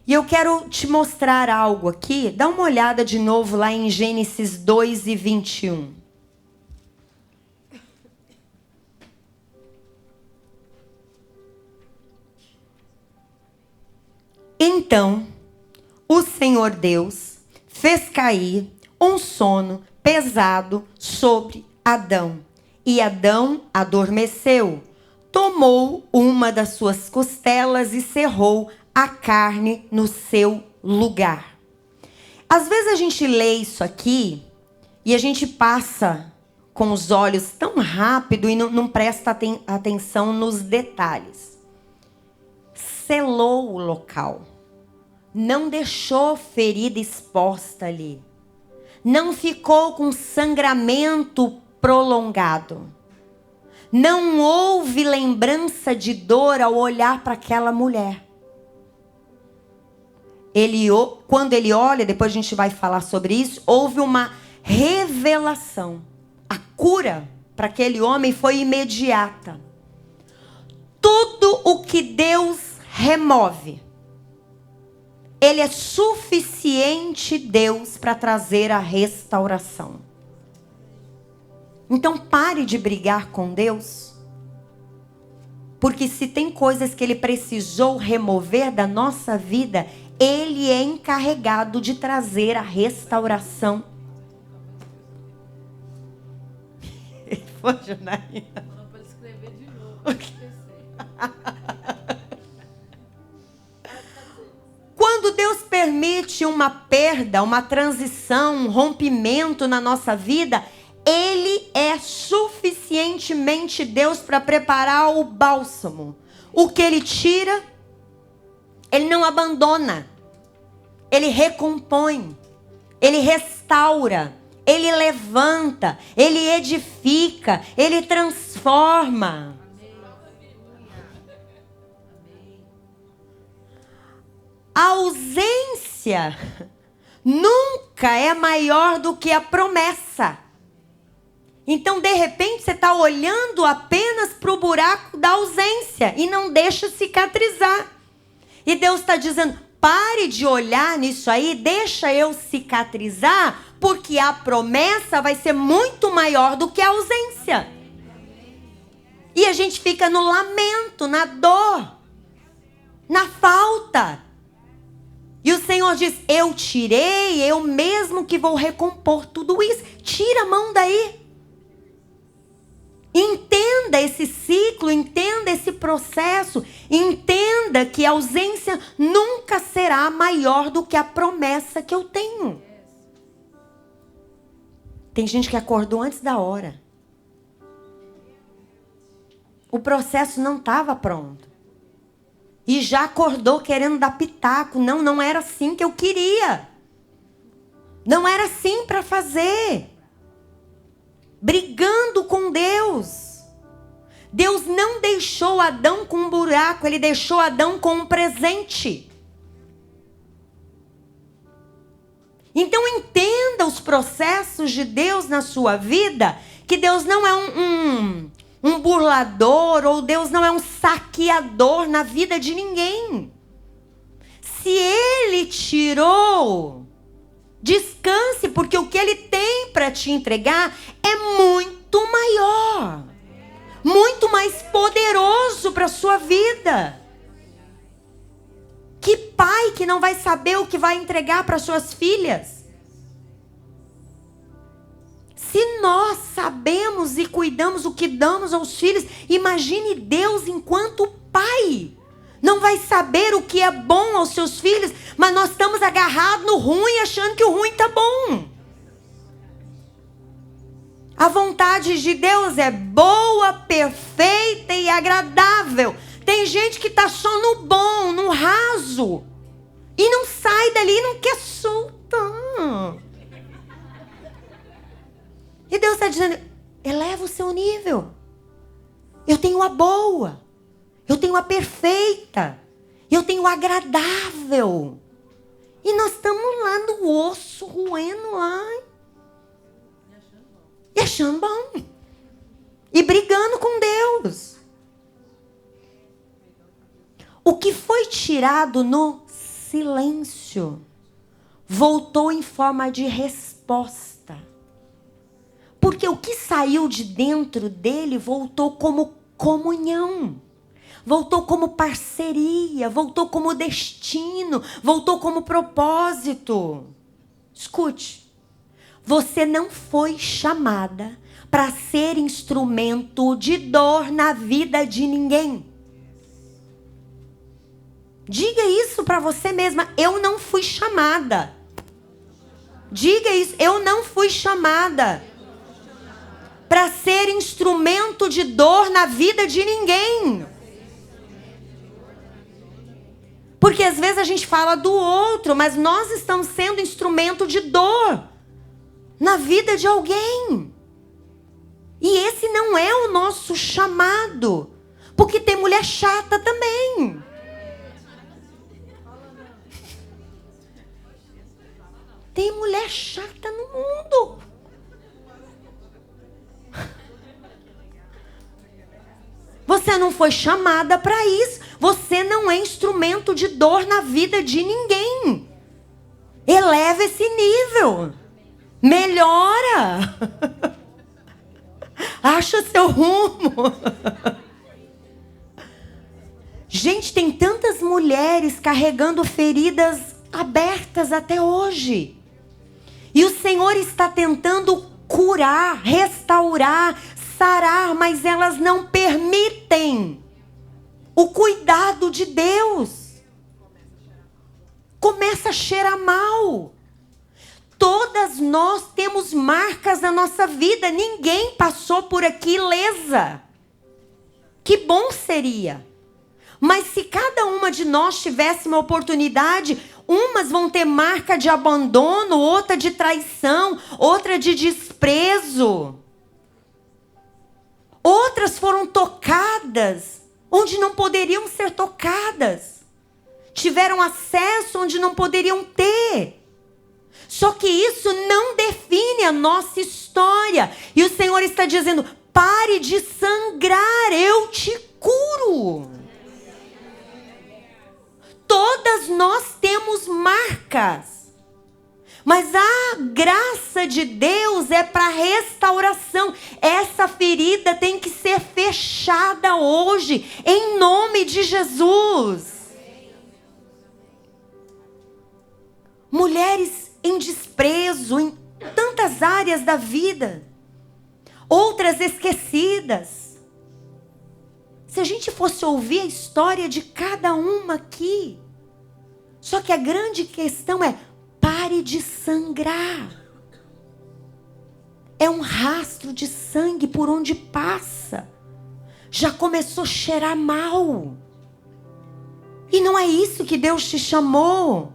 E eu quero te mostrar algo aqui. Dá uma olhada de novo lá em Gênesis 2:21. Então, o Senhor Deus fez cair um sono pesado sobre Adão. E Adão adormeceu. tomou uma das suas costelas e cerrou a carne no seu lugar. Às vezes a gente lê isso aqui e a gente passa com os olhos tão rápido e não presta atenção nos detalhes. Selou o local. Não deixou ferida exposta ali. Não ficou com sangramento prolongado. Não houve lembrança de dor ao olhar para aquela mulher. Quando ele olha, depois a gente vai falar sobre isso, houve uma revelação. A cura para aquele homem foi imediata. Tudo o que Deus remove, Ele é suficiente, Deus, para trazer a restauração. Então pare de brigar com Deus. Porque se tem coisas que Ele precisou remover da nossa vida, Ele é encarregado de trazer a restauração. Foi, Janaína? Não pode escrever de novo. Quando Deus permite uma perda, uma transição, um rompimento na nossa vida, Ele é suficientemente Deus para preparar o bálsamo. O que Ele tira, Ele não abandona. Ele recompõe. Ele restaura. Ele levanta. Ele edifica. Ele transforma. A ausência nunca é maior do que a promessa. Então, de repente, você está olhando apenas para o buraco da ausência e não deixa cicatrizar. E Deus está dizendo, pare de olhar nisso aí, deixa eu cicatrizar, porque a promessa vai ser muito maior do que a ausência. E a gente fica no lamento, na dor, na falta. E o Senhor diz, eu tirei, eu mesmo que vou recompor tudo isso. Tira a mão daí. Entenda esse ciclo, entenda esse processo. Entenda que a ausência nunca será maior do que a promessa que eu tenho. Tem gente que acordou antes da hora. O processo não estava pronto. E já acordou querendo dar pitaco. Não era assim que eu queria. Não era assim para fazer. Brigando com Deus. Deus não deixou Adão com um buraco. Ele deixou Adão com um presente. Então entenda os processos de Deus na sua vida. Que Deus não é um burlador, ou Deus não é um saqueador na vida de ninguém. Se Ele tirou, descanse, porque o que Ele tem para te entregar é muito maior, muito mais poderoso para a sua vida. Que pai que não vai saber o que vai entregar para suas filhas? Se nós sabemos e cuidamos o que damos aos filhos, imagine Deus enquanto pai. Não vai saber o que é bom aos seus filhos, mas nós estamos agarrados no ruim, achando que o ruim está bom. A vontade de Deus é boa, perfeita e agradável. Tem gente que está só no bom, no raso. E não sai dali, não quer soltar. E Deus está dizendo, eleva o seu nível. Eu tenho a boa. Eu tenho a perfeita. Eu tenho o agradável. E nós estamos lá no osso, roendo lá. E achando bom. E brigando com Deus. O que foi tirado no silêncio voltou em forma de resposta. Porque o que saiu de dentro dele voltou como comunhão. Voltou como parceria. Voltou como destino. Voltou como propósito. Escute. Você não foi chamada para ser instrumento de dor na vida de ninguém. Diga isso para você mesma. Eu não fui chamada. Diga isso. Eu não fui chamada para ser instrumento de dor na vida de ninguém. Porque às vezes a gente fala do outro, mas nós estamos sendo instrumento de dor na vida de alguém. E esse não é o nosso chamado. Porque tem mulher chata também. Tem mulher chata no mundo. Você não foi chamada para isso. Você não é instrumento de dor na vida de ninguém. Eleva esse nível. Melhora. Acha seu rumo. Gente, tem tantas mulheres carregando feridas abertas até hoje. E o Senhor está tentando curar, restaurar, sarar, mas elas não permitem o cuidado de Deus. Começa a cheirar mal. Todas nós temos marcas na nossa vida. Ninguém passou por aqui ilesa. Que bom seria. Mas se cada uma de nós tivesse uma oportunidade, umas vão ter marca de abandono, outra de traição, outra de desprezo. Outras foram tocadas onde não poderiam ser tocadas. Tiveram acesso onde não poderiam ter. Só que isso não define a nossa história. E o Senhor está dizendo, pare de sangrar, eu te curo. Todas nós temos marcas. Mas a graça de Deus é para restauração. Essa ferida tem que ser fechada hoje, em nome de Jesus. Mulheres em desprezo, em tantas áreas da vida. Outras esquecidas. Se a gente fosse ouvir a história de cada uma aqui. Só que a grande questão é, pare de sangrar. É um rastro de sangue por onde passa. Já começou a cheirar mal. E não é isso que Deus te chamou.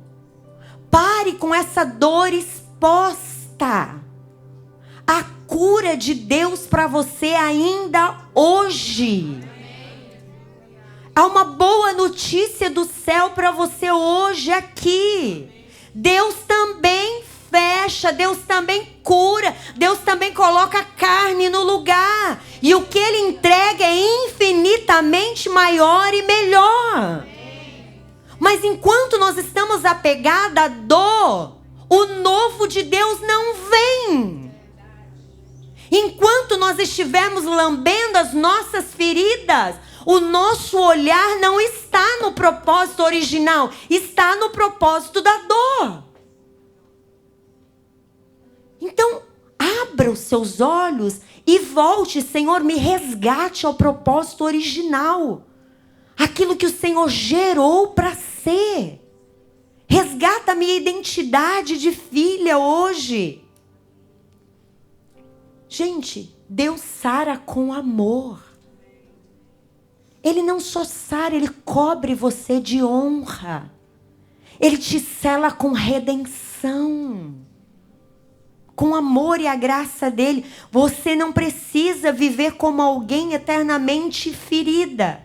Pare com essa dor exposta. A cura de Deus para você ainda hoje. Há uma boa notícia do céu para você hoje aqui. Deus também fecha, Deus também cura, Deus também coloca carne no lugar. E o que Ele entrega é infinitamente maior e melhor. Mas enquanto nós estamos apegados à dor, o novo de Deus não vem. Enquanto nós estivermos lambendo as nossas feridas, o nosso olhar não está no propósito original, está no propósito da dor. Então, abra os seus olhos e volte, Senhor, me resgate ao propósito original. Aquilo que o Senhor gerou para ser. Resgata a minha identidade de filha hoje. Gente, Deus sara com amor. Ele não só sara, Ele cobre você de honra. Ele te sela com redenção. Com amor e a graça dEle. Você não precisa viver como alguém eternamente ferida.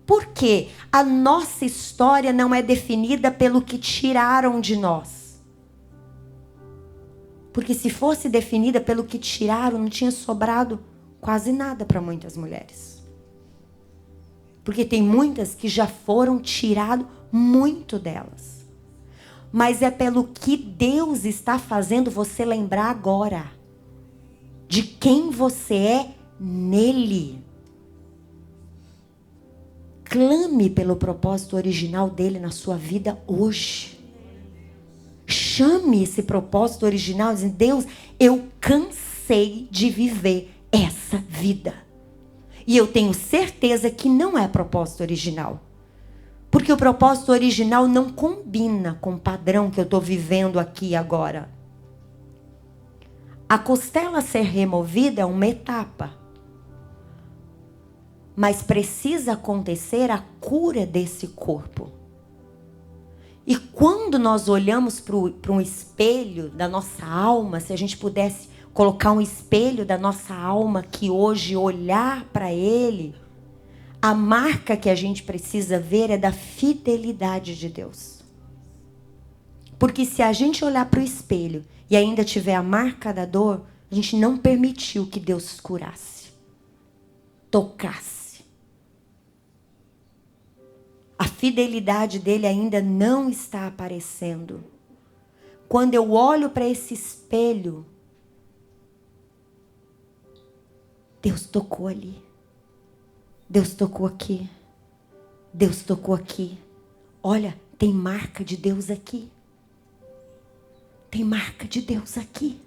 Por quê? A nossa história não é definida pelo que tiraram de nós. Porque se fosse definida pelo que tiraram, não tinha sobrado quase nada para muitas mulheres. Porque tem muitas que já foram tirado muito delas. Mas é pelo que Deus está fazendo você lembrar agora. De quem você é nele. Clame pelo propósito original dele na sua vida hoje. Chame esse propósito original dizendo, Deus, eu cansei cansei de viver essa vida. E eu tenho certeza que não é propósito original. Porque o propósito original não combina com o padrão que eu estou vivendo aqui agora. A costela ser removida é uma etapa. Mas precisa acontecer a cura desse corpo. E quando nós olhamos para um espelho da nossa alma, se a gente pudesse colocar um espelho da nossa alma aqui hoje, olhar para ele, a marca que a gente precisa ver é da fidelidade de Deus. Porque se a gente olhar para o espelho e ainda tiver a marca da dor, a gente não permitiu que Deus curasse, tocasse. A fidelidade dele ainda não está aparecendo. Quando eu olho para esse espelho, Deus tocou ali. Deus tocou aqui. Deus tocou aqui. Olha, tem marca de Deus aqui. Tem marca de Deus aqui.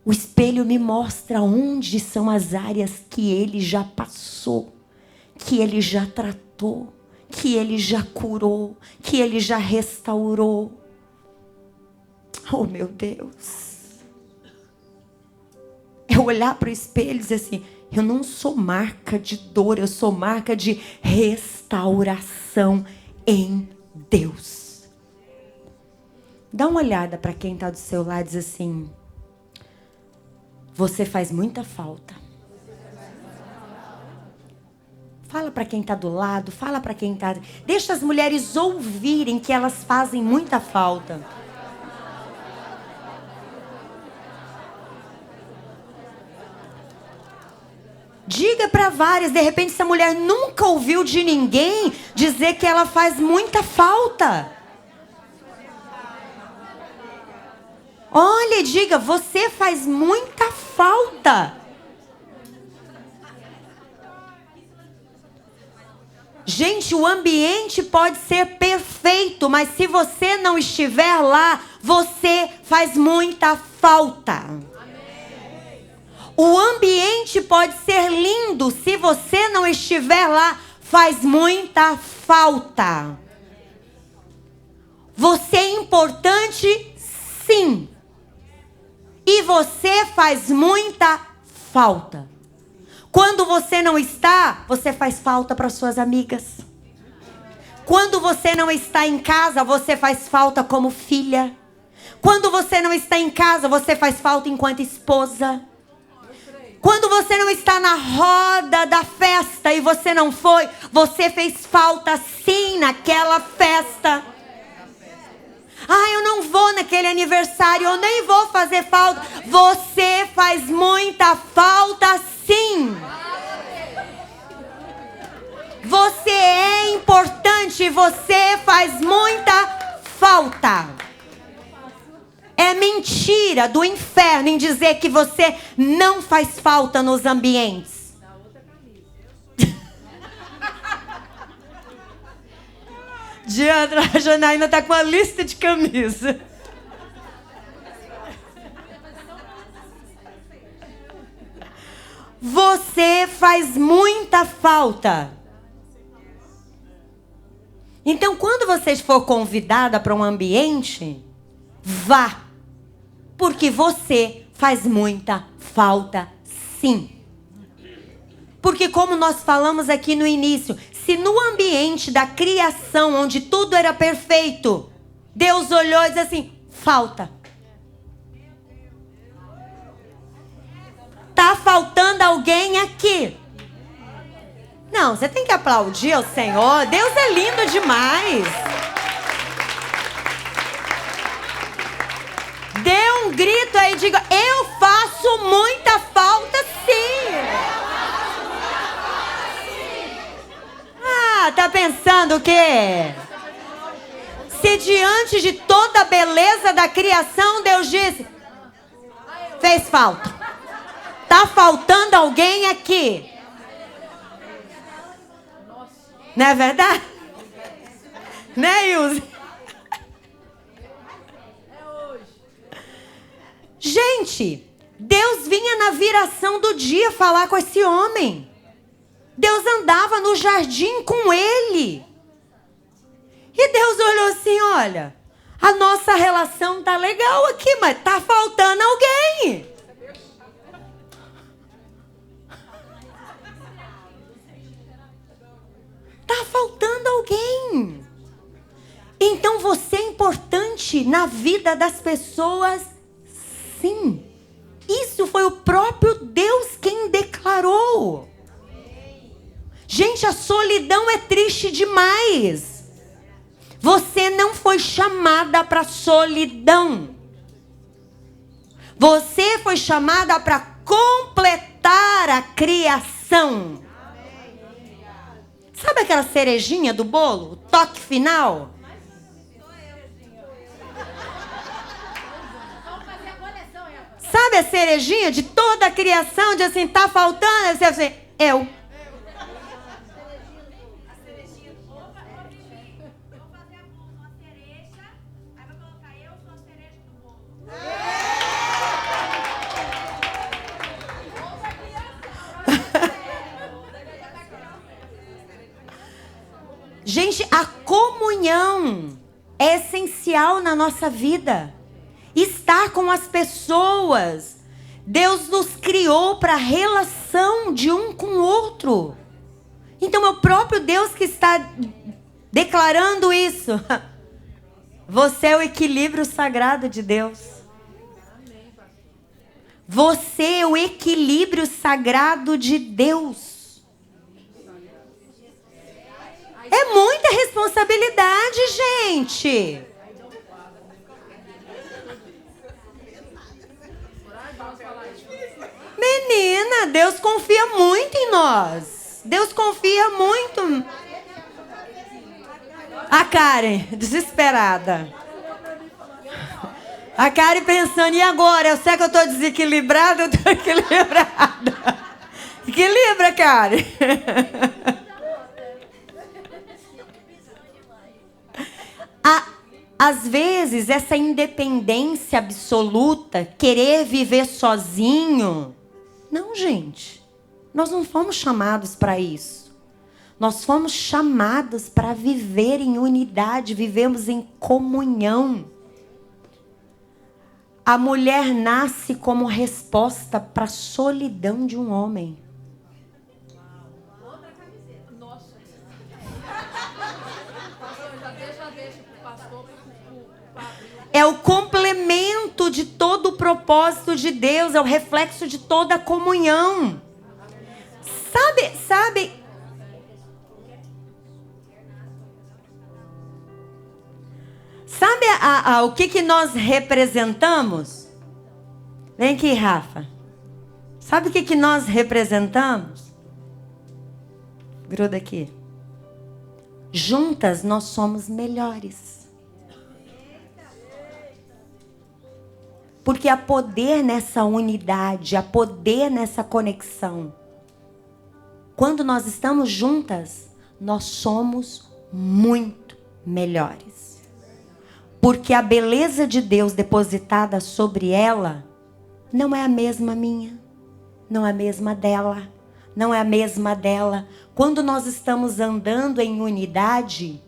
O espelho me mostra onde são as áreas que ele já passou, que ele já tratou, que ele já curou, que ele já restaurou. Oh, meu Deus. É olhar para o espelho e dizer assim, eu não sou marca de dor, eu sou marca de restauração em Deus. Dá uma olhada para quem está do seu lado e diz assim, você faz muita falta. Fala para quem está do lado, fala para quem está... Deixa as mulheres ouvirem que elas fazem muita falta. Diga para várias, de repente essa mulher nunca ouviu de ninguém dizer que ela faz muita falta. Olha e diga, você faz muita falta. Gente, o ambiente pode ser perfeito, mas se você não estiver lá, você faz muita falta. O ambiente pode ser lindo, se você não estiver lá, faz muita falta. Você é importante, sim. E você faz muita falta. Quando você não está, você faz falta para suas amigas. Quando você não está em casa, você faz falta como filha. Quando você não está em casa, você faz falta enquanto esposa. Quando você não está na roda da festa e você não foi, você fez falta sim naquela festa. Ah, eu não vou naquele aniversário, eu nem vou fazer falta. Você faz muita falta sim. Você é importante, você faz muita falta. É mentira do inferno em dizer que você não faz falta nos ambientes. Diandra, a Janaína está com uma lista de camisa. Você faz muita falta. Então, quando você for convidada para um ambiente, vá. Porque você faz muita falta, sim. Porque como nós falamos aqui no início, se no ambiente da criação, onde tudo era perfeito, Deus olhou e disse assim, falta. Tá faltando alguém aqui. Não, você tem que aplaudir ao Senhor. Deus é lindo demais. Dê um grito aí e diga, eu faço muita falta sim. Ah, tá pensando o quê? Se diante de toda a beleza da criação, Deus disse, fez falta. Tá faltando alguém aqui. Não é verdade? Né, Ilse? Gente, Deus vinha na viração do dia falar com esse homem. Deus andava no jardim com ele. E Deus olhou assim, olha, a nossa relação tá legal aqui, mas tá faltando alguém. Tá faltando alguém. Então você é importante na vida das pessoas, sim. Isso foi o próprio Deus quem declarou. Gente, a solidão é triste demais. Você não foi chamada para solidão. Você foi chamada para completar a criação. Sabe aquela cerejinha do bolo? O toque final? Sabe a cerejinha de toda a criação? De assim, tá faltando? Você assim, eu. Gente, a comunhão é essencial na nossa vida. Estar com as pessoas. Deus nos criou para a relação de um com o outro. Então é o próprio Deus que está declarando isso. Você é o equilíbrio sagrado de Deus. Você é o equilíbrio sagrado de Deus. É muita responsabilidade, gente. Menina, Deus confia muito em nós. Deus confia muito. A Karen, desesperada. A Karen pensando, e agora? Eu sei que eu estou desequilibrada, eu estou equilibrada. Equilibra, Karen. Às vezes, essa independência absoluta, querer viver sozinho... Não, gente. Nós não fomos chamados para isso. Nós fomos chamados para viver em unidade, vivemos em comunhão. A mulher nasce como resposta para a solidão de um homem. Outra camiseta. Nossa. Já deixa pro pastor, pro padre. É o complemento de todo o propósito de Deus, é o reflexo de toda a comunhão. Sabe? Sabe o que nós representamos? Vem aqui, Rafa. Sabe o que nós representamos? Gruda aqui. Juntas nós somos melhores. Porque há poder nessa unidade, há poder nessa conexão. Quando nós estamos juntas, nós somos muito melhores. Porque a beleza de Deus depositada sobre ela não é a mesma minha, não é a mesma dela, não é a mesma dela. Quando nós estamos andando em unidade,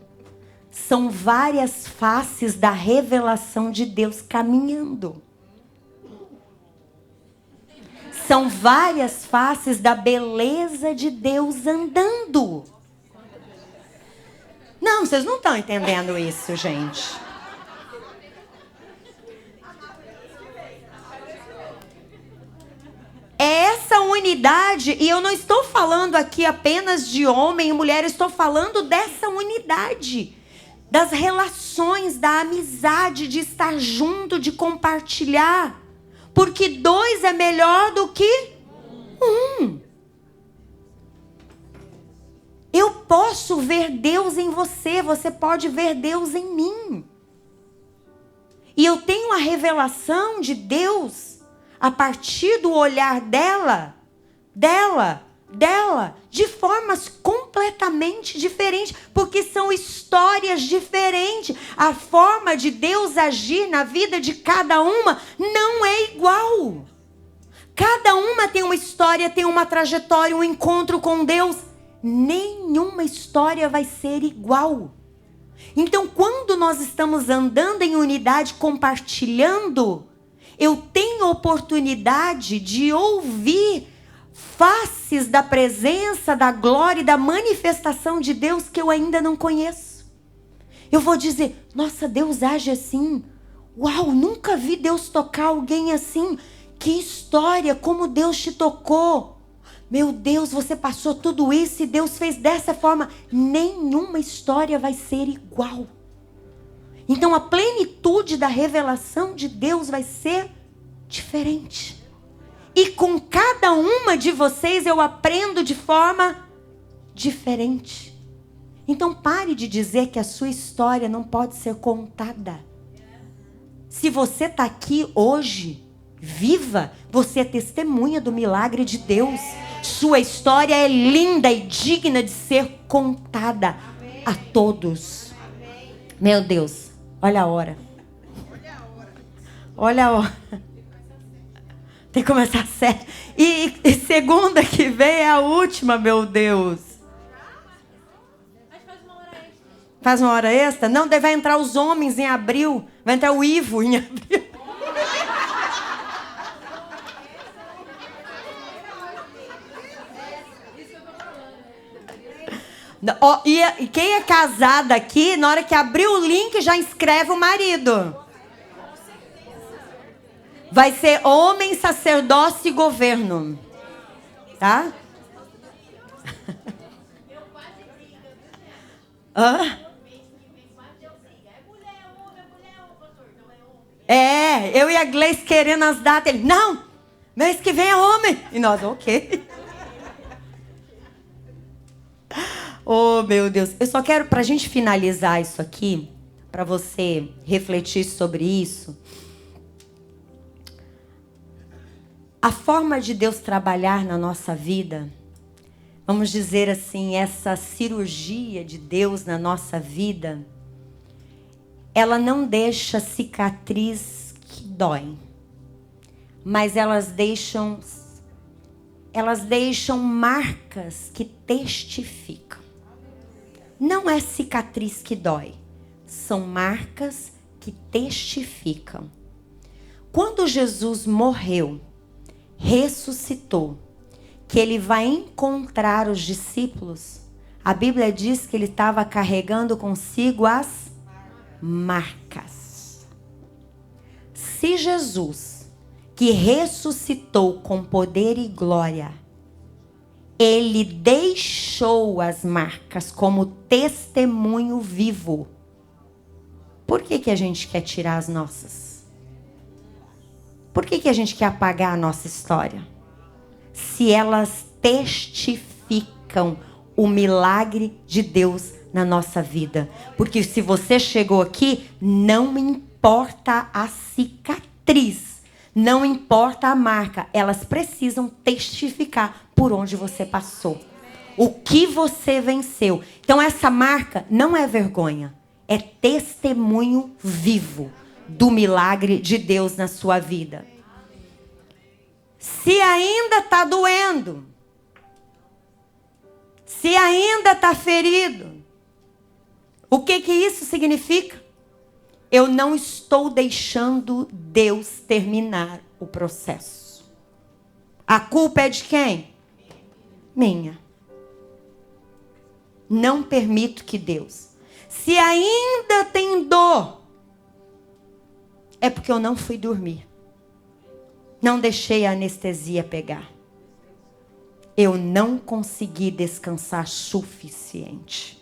são várias faces da revelação de Deus caminhando. São várias faces da beleza de Deus andando. Não, vocês não estão entendendo isso, gente. É essa unidade, e eu não estou falando aqui apenas de homem e mulher, estou falando dessa unidade, das relações, da amizade, de estar junto, de compartilhar. Porque 2 é melhor do que 1. Eu posso ver Deus em você, você pode ver Deus em mim. E eu tenho a revelação de Deus a partir do olhar dela, de formas completamente diferentes, porque são histórias diferentes. A forma de Deus agir na vida de cada uma não é igual. Cada uma tem uma história, tem uma trajetória, um encontro com Deus. Nenhuma história vai ser igual. Então, quando nós estamos andando em unidade, compartilhando, eu tenho oportunidade de ouvir faces da presença, da glória e da manifestação de Deus que eu ainda não conheço. Eu vou dizer, nossa, Deus age assim. Uau, nunca vi Deus tocar alguém assim. Que história, como Deus te tocou. Meu Deus, você passou tudo isso e Deus fez dessa forma. Nenhuma história vai ser igual. Então a plenitude da revelação de Deus vai ser diferente. E com cada uma de vocês eu aprendo de forma diferente. Então pare de dizer que a sua história não pode ser contada. Se você está aqui hoje, viva, você é testemunha do milagre de Deus. Sua história é linda e digna de ser contada a todos. Meu Deus, olha a hora. Olha a hora. Tem que começar sério. E segunda que vem é a última, meu Deus. Faz uma hora extra? Não, daí vai entrar os homens em abril. Vai entrar o Ivo em abril. E quem é casada aqui, na hora que abrir o link, já inscreve o marido. Vai ser homem, sacerdócio e governo. Tá? Hã? Eu e a Gleice querendo as datas. Ele, não, mês que vem é homem. E nós, ok. Oh, meu Deus. Eu só quero, pra gente finalizar isso aqui, pra você refletir sobre isso. A forma de Deus trabalhar na nossa vida, vamos dizer assim, essa cirurgia de Deus na nossa vida, ela não deixa cicatriz que dói, mas elas deixam marcas que testificam. Não é cicatriz que dói, são marcas que testificam. Quando Jesus morreu, ressuscitou, que ele vai encontrar os discípulos, a Bíblia diz que ele estava carregando consigo as marcas. Se Jesus, que ressuscitou com poder e glória, ele deixou as marcas como testemunho vivo, por que a gente quer tirar as nossas? Por que a gente quer apagar a nossa história? Se elas testificam o milagre de Deus na nossa vida. Porque se você chegou aqui, não importa a cicatriz, não importa a marca, elas precisam testificar por onde você passou. O que você venceu. Então essa marca não é vergonha, é testemunho vivo do milagre de Deus na sua vida. Se ainda está doendo, se ainda está ferido, o que isso significa? Eu não estou deixando Deus terminar o processo. A culpa é de quem? Minha. Não permito que Deus. Se ainda tem dor, é porque eu não fui dormir. Não deixei a anestesia pegar. Eu não consegui descansar suficiente.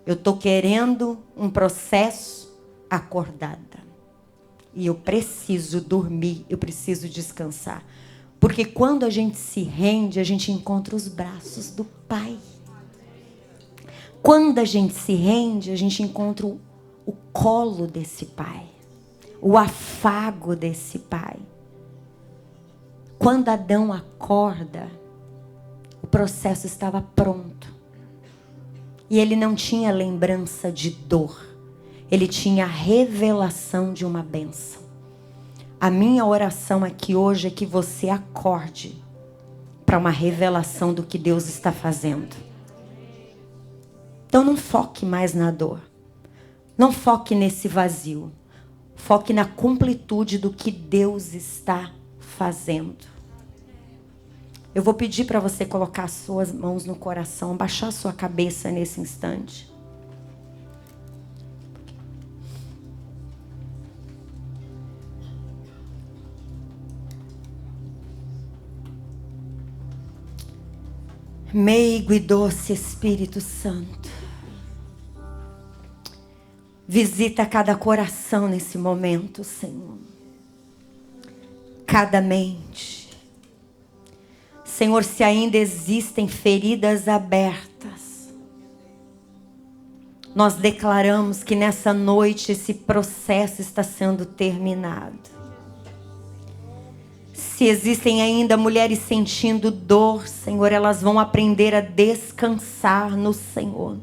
Eu estou querendo um processo acordada. E eu preciso dormir, eu preciso descansar. Porque quando a gente se rende, a gente encontra os braços do Pai. Quando a gente se rende, a gente encontra o colo desse Pai. O afago desse Pai. Quando Adão acorda, o processo estava pronto. E ele não tinha lembrança de dor. Ele tinha a revelação de uma bênção. A minha oração aqui hoje é que você acorde para uma revelação do que Deus está fazendo. Então não foque mais na dor. Não foque nesse vazio. Foque na completude do que Deus está fazendo. Eu vou pedir para você colocar as suas mãos no coração, baixar a sua cabeça nesse instante. Meigo e doce Espírito Santo, visita cada coração nesse momento, Senhor. Cada mente. Senhor, se ainda existem feridas abertas, nós declaramos que nessa noite esse processo está sendo terminado. Se existem ainda mulheres sentindo dor, Senhor, elas vão aprender a descansar no Senhor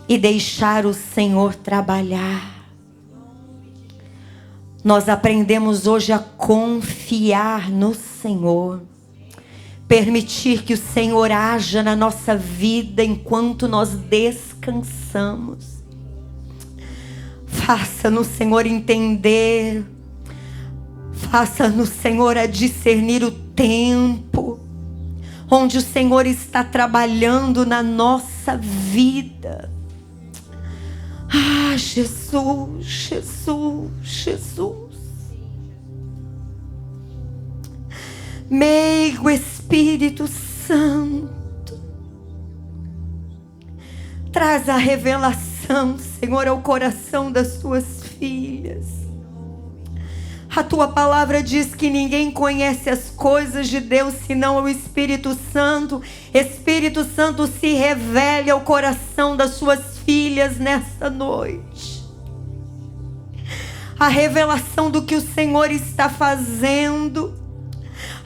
e deixar o Senhor trabalhar. Nós aprendemos hoje a confiar no Senhor, permitir que o Senhor haja na nossa vida enquanto nós descansamos. Faça-nos, Senhor, entender. Faça-nos, Senhor, a discernir o tempo onde o Senhor está trabalhando na nossa vida. Ah, Jesus, Jesus, Jesus. Meigo Espírito Santo, traz a revelação, Senhor, ao coração das tuas filhas. A tua palavra diz que ninguém conhece as coisas de Deus senão o Espírito Santo. Espírito Santo, se revele ao coração das suas filhas nesta noite. A revelação do que o Senhor está fazendo.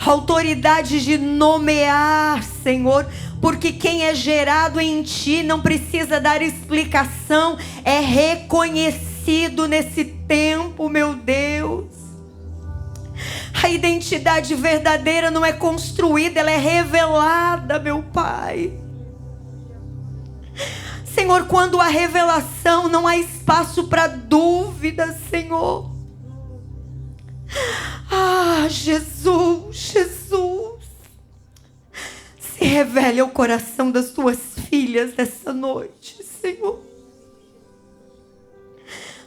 A autoridade de nomear, Senhor, porque quem é gerado em ti não precisa dar explicação, é reconhecido nesse tempo, meu Deus. A identidade verdadeira não é construída, ela é revelada, meu Pai. Senhor, quando há revelação, não há espaço para dúvida, Senhor. Ah, Jesus, Jesus. Se revele ao coração das tuas filhas nessa noite, Senhor.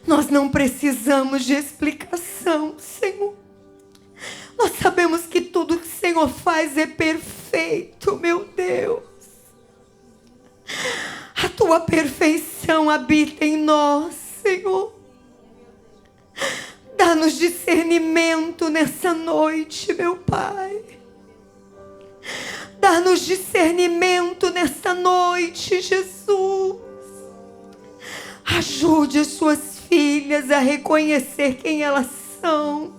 Nós não precisamos de explicação, Senhor. Nós sabemos que tudo que o Senhor faz é perfeito, meu Deus. A tua perfeição habita em nós, Senhor. Dá-nos discernimento nessa noite, meu Pai. Dá-nos discernimento nessa noite, Jesus. Ajude as suas filhas a reconhecer quem elas são.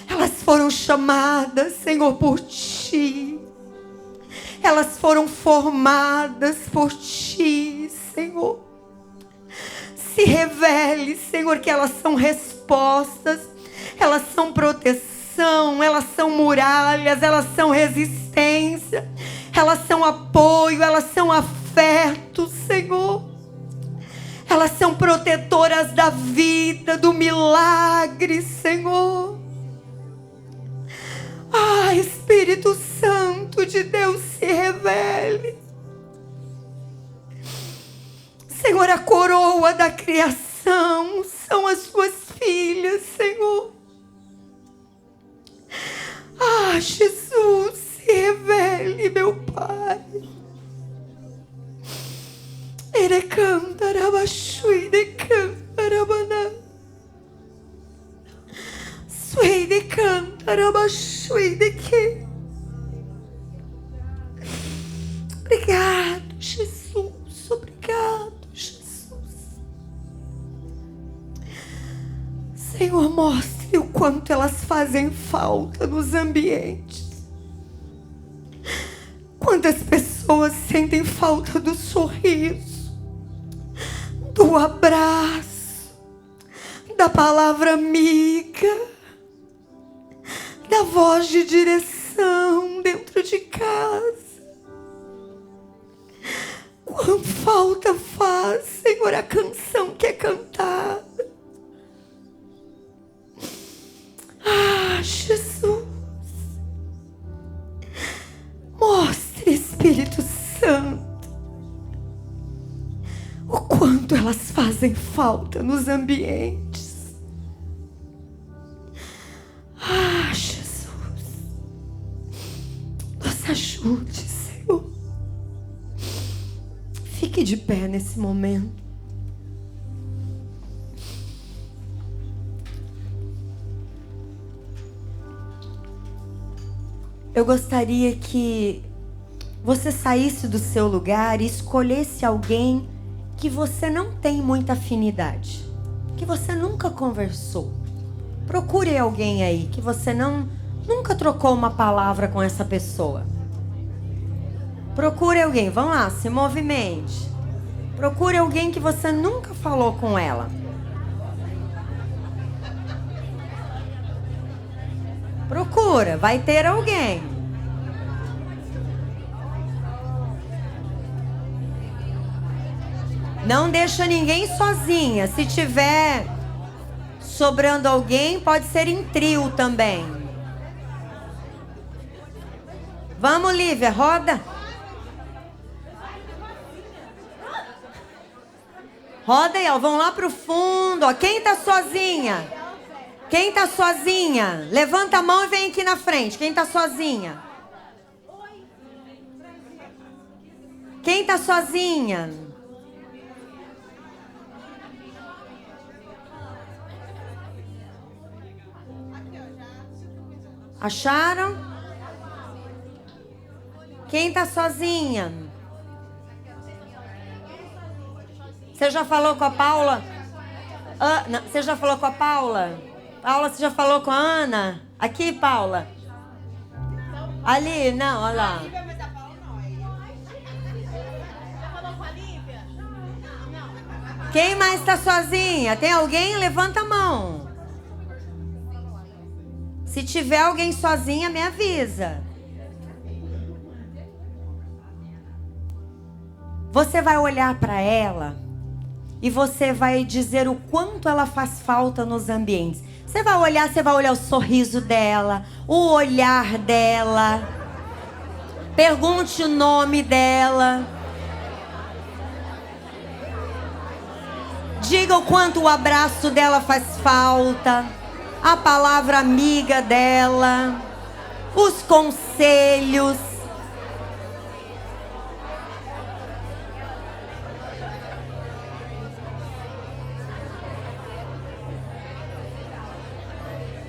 Elas foram chamadas, Senhor, por ti. Elas foram formadas por ti, Senhor. Se revele, Senhor, que elas são respostas, elas são proteção, elas são muralhas, elas são resistência, elas são apoio, elas são afeto, Senhor. Elas são protetoras da vida, do milagre, Senhor. Ah, Espírito Santo de Deus, se revele. Senhor, a coroa da criação são as suas filhas, Senhor. Ah, Jesus, se revele, meu Pai. Ele canta, ele canta, Suede canta, suede que. Obrigado, Jesus. Obrigado, Jesus. Senhor, mostre o quanto elas fazem falta nos ambientes. Quantas pessoas sentem falta do sorriso, do abraço, da palavra amiga, da voz de direção dentro de casa. Quão falta faz, Senhor, a canção que é cantada. Ah, Jesus, mostre, Espírito Santo, o quanto elas fazem falta nos ambientes. Ah, Jesus, nos ajude, Senhor. Fique de pé nesse momento. Eu gostaria que você saísse do seu lugar e escolhesse alguém que você não tem muita afinidade, que você nunca conversou. Procure alguém aí que você nunca trocou uma palavra com essa pessoa. Procure alguém, vamos lá, se movimente. Procure alguém que você nunca falou com ela. Procura, vai ter alguém. Não deixa ninguém sozinha. Se tiver sobrando alguém, pode ser em trio também. Vamos, Lívia, roda. Roda aí, ó. Vão lá pro fundo, ó. Quem tá sozinha? Quem tá sozinha? Levanta a mão e vem aqui na frente. Quem tá sozinha? Quem tá sozinha? Acharam? Quem tá sozinha? Você já falou com a Paula? Não, você já falou com a Paula? Paula, você já falou com a Ana? Aqui, Paula? Ali, não, olha lá. Quem mais tá sozinha? Tem alguém? Levanta a mão. Se tiver alguém sozinha, me avisa. Você vai olhar para ela e você vai dizer o quanto ela faz falta nos ambientes. Você vai olhar o sorriso dela, o olhar dela. Pergunte o nome dela. Diga o quanto o abraço dela faz falta. A palavra amiga dela. Os conselhos.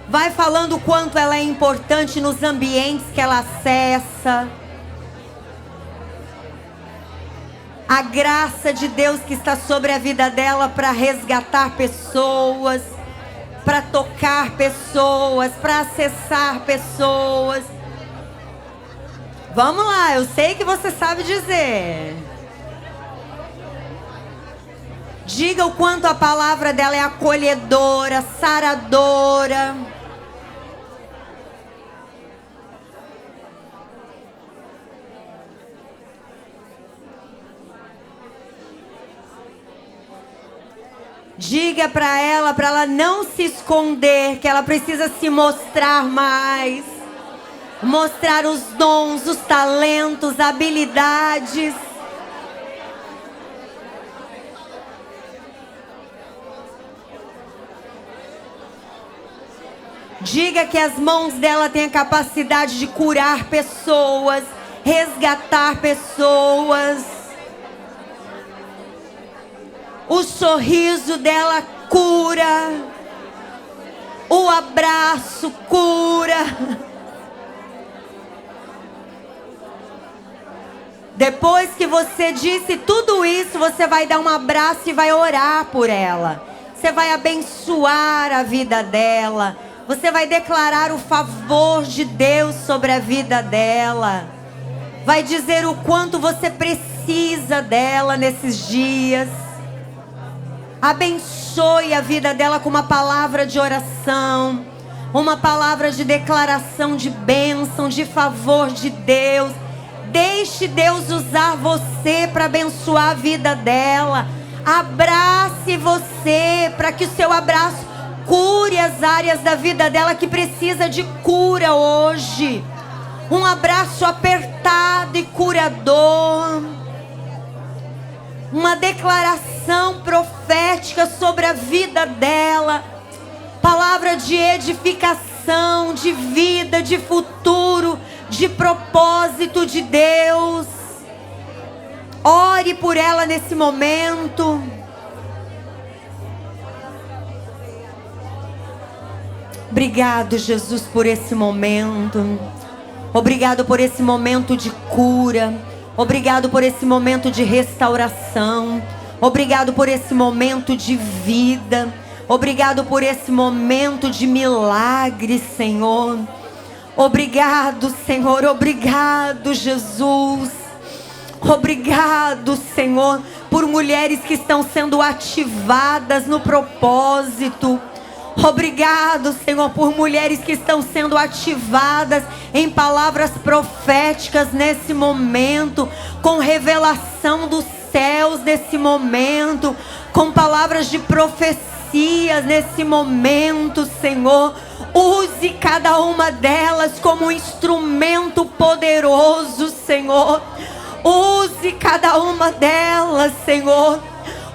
Vai falando o quanto ela é importante nos ambientes que ela acessa. A graça de Deus que está sobre a vida dela para resgatar pessoas, para tocar pessoas, para acessar pessoas. Vamos lá, eu sei que você sabe dizer. Diga o quanto a palavra dela é acolhedora, saradora. Diga para ela não se esconder, que ela precisa se mostrar mais. Mostrar os dons, os talentos, habilidades. Diga que as mãos dela têm a capacidade de curar pessoas, resgatar pessoas. O sorriso dela cura. O abraço cura. Depois que você disse tudo isso, você vai dar um abraço e vai orar por ela. Você vai abençoar a vida dela. Você vai declarar o favor de Deus sobre a vida dela. Vai dizer o quanto você precisa dela nesses dias. Abençoe Abençoe a vida dela com uma palavra de oração, uma palavra de declaração de bênção, de favor de Deus. Deixe Deus usar você para abençoar a vida dela. Abrace você, para que o seu abraço cure as áreas da vida dela que precisa de cura hoje. Um abraço apertado e curador. Uma declaração profética sobre a vida dela. Palavra de edificação, de vida, de futuro, de propósito de Deus. Ore por ela nesse momento. Obrigado, Jesus, por esse momento. Obrigado por esse momento de cura. Obrigado por esse momento de restauração. Obrigado por esse momento de vida. Obrigado por esse momento de milagre, Senhor. Obrigado, Senhor. Obrigado, Jesus. Obrigado, Senhor, por mulheres que estão sendo ativadas no propósito. Obrigado, Senhor, por mulheres que estão sendo ativadas em palavras proféticas nesse momento, com revelação dos céus nesse momento, com palavras de profecias nesse momento, Senhor. Use cada uma delas como um instrumento poderoso, Senhor. Use cada uma delas, Senhor.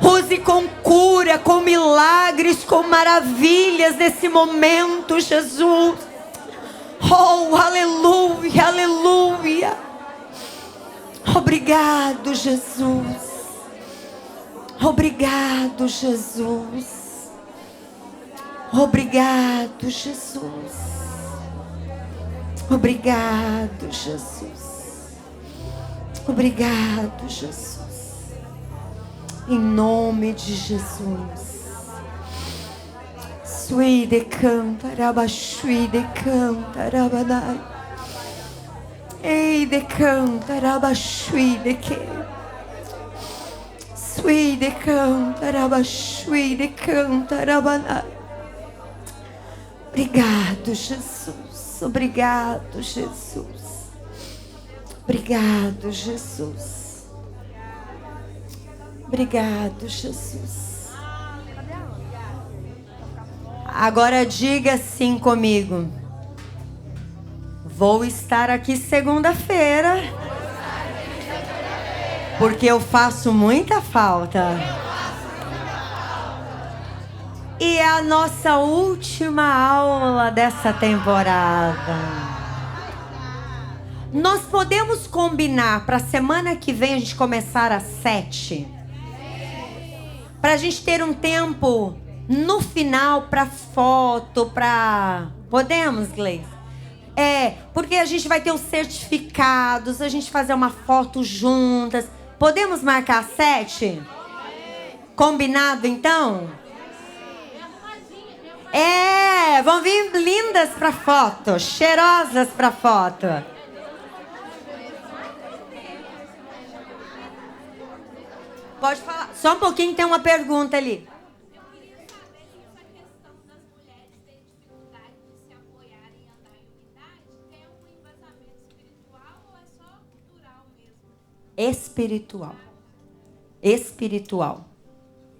Use com cura, com milagres, com maravilhas nesse momento, Jesus. Oh, aleluia, aleluia. Obrigado, Jesus. Obrigado, Jesus. Obrigado, Jesus. Obrigado, Jesus. Obrigado, Jesus. Em nome de Jesus. Sui de canta, rabashui de canta, rabanai. Ei de canta, rabashui de que. Sui de canta, rabashui de canta, rabanai. Obrigado, Jesus. Obrigado, Jesus. Obrigado, Jesus. Obrigado, Jesus. Agora diga assim comigo: vou estar aqui segunda-feira, porque eu faço muita falta. E é a nossa última aula dessa temporada. Nós podemos combinar para a semana que vem a gente começar às 7? Para a gente ter um tempo no final para foto, para... Podemos, Gleice? Porque a gente vai ter os certificados, a gente fazer uma foto juntas. Podemos marcar às 7? Combinado, então? Vão vir lindas para foto, cheirosas para foto. Pode falar. Só um pouquinho, tem uma pergunta ali. Eu queria saber se essa questão das mulheres terem dificuldade de se apoiarem e andar em unidade tem algum embasamento espiritual ou é só cultural mesmo? Espiritual. Espiritual.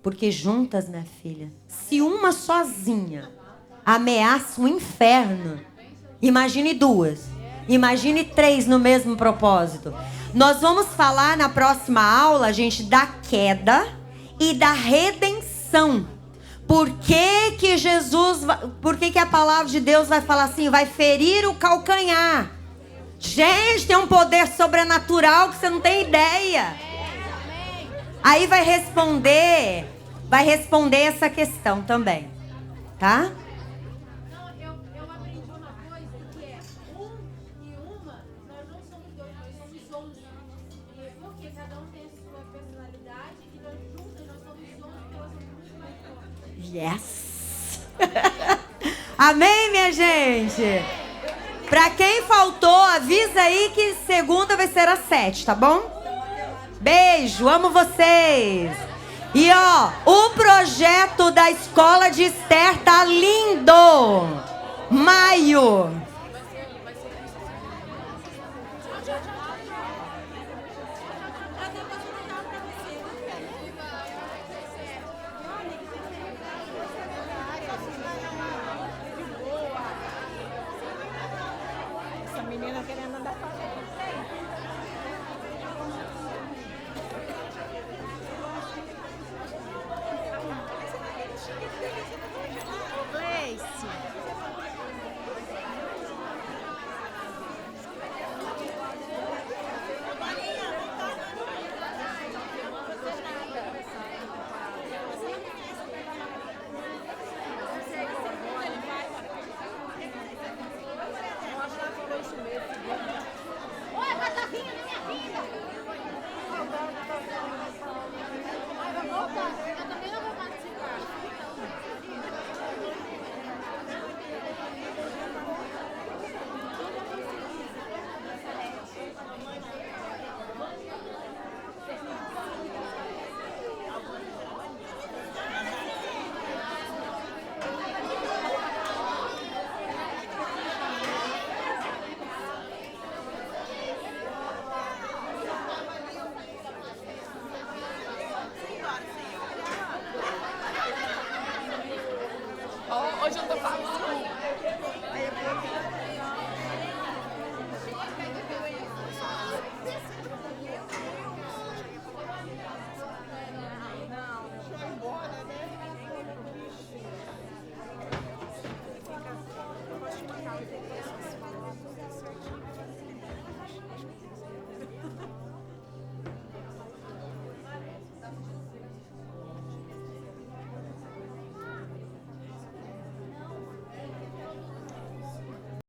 Porque juntas, minha filha, se uma sozinha ameaça o inferno, imagine duas. Imagine 3 no mesmo propósito. Nós vamos falar na próxima aula, gente, da queda e da redenção. Por que que a palavra de Deus vai falar assim? Vai ferir o calcanhar. Gente, tem um poder sobrenatural que você não tem ideia. Aí vai responder essa questão também, tá? Yes! Amém, minha gente? Pra quem faltou, avisa aí que segunda vai ser às 7, tá bom? Beijo, amo vocês. E ó, o projeto da escola de Esther tá lindo. Maio. Essa menina querendo andar com a gente. Gleice. Oi, Catarinha, minha vida! Vai voltar.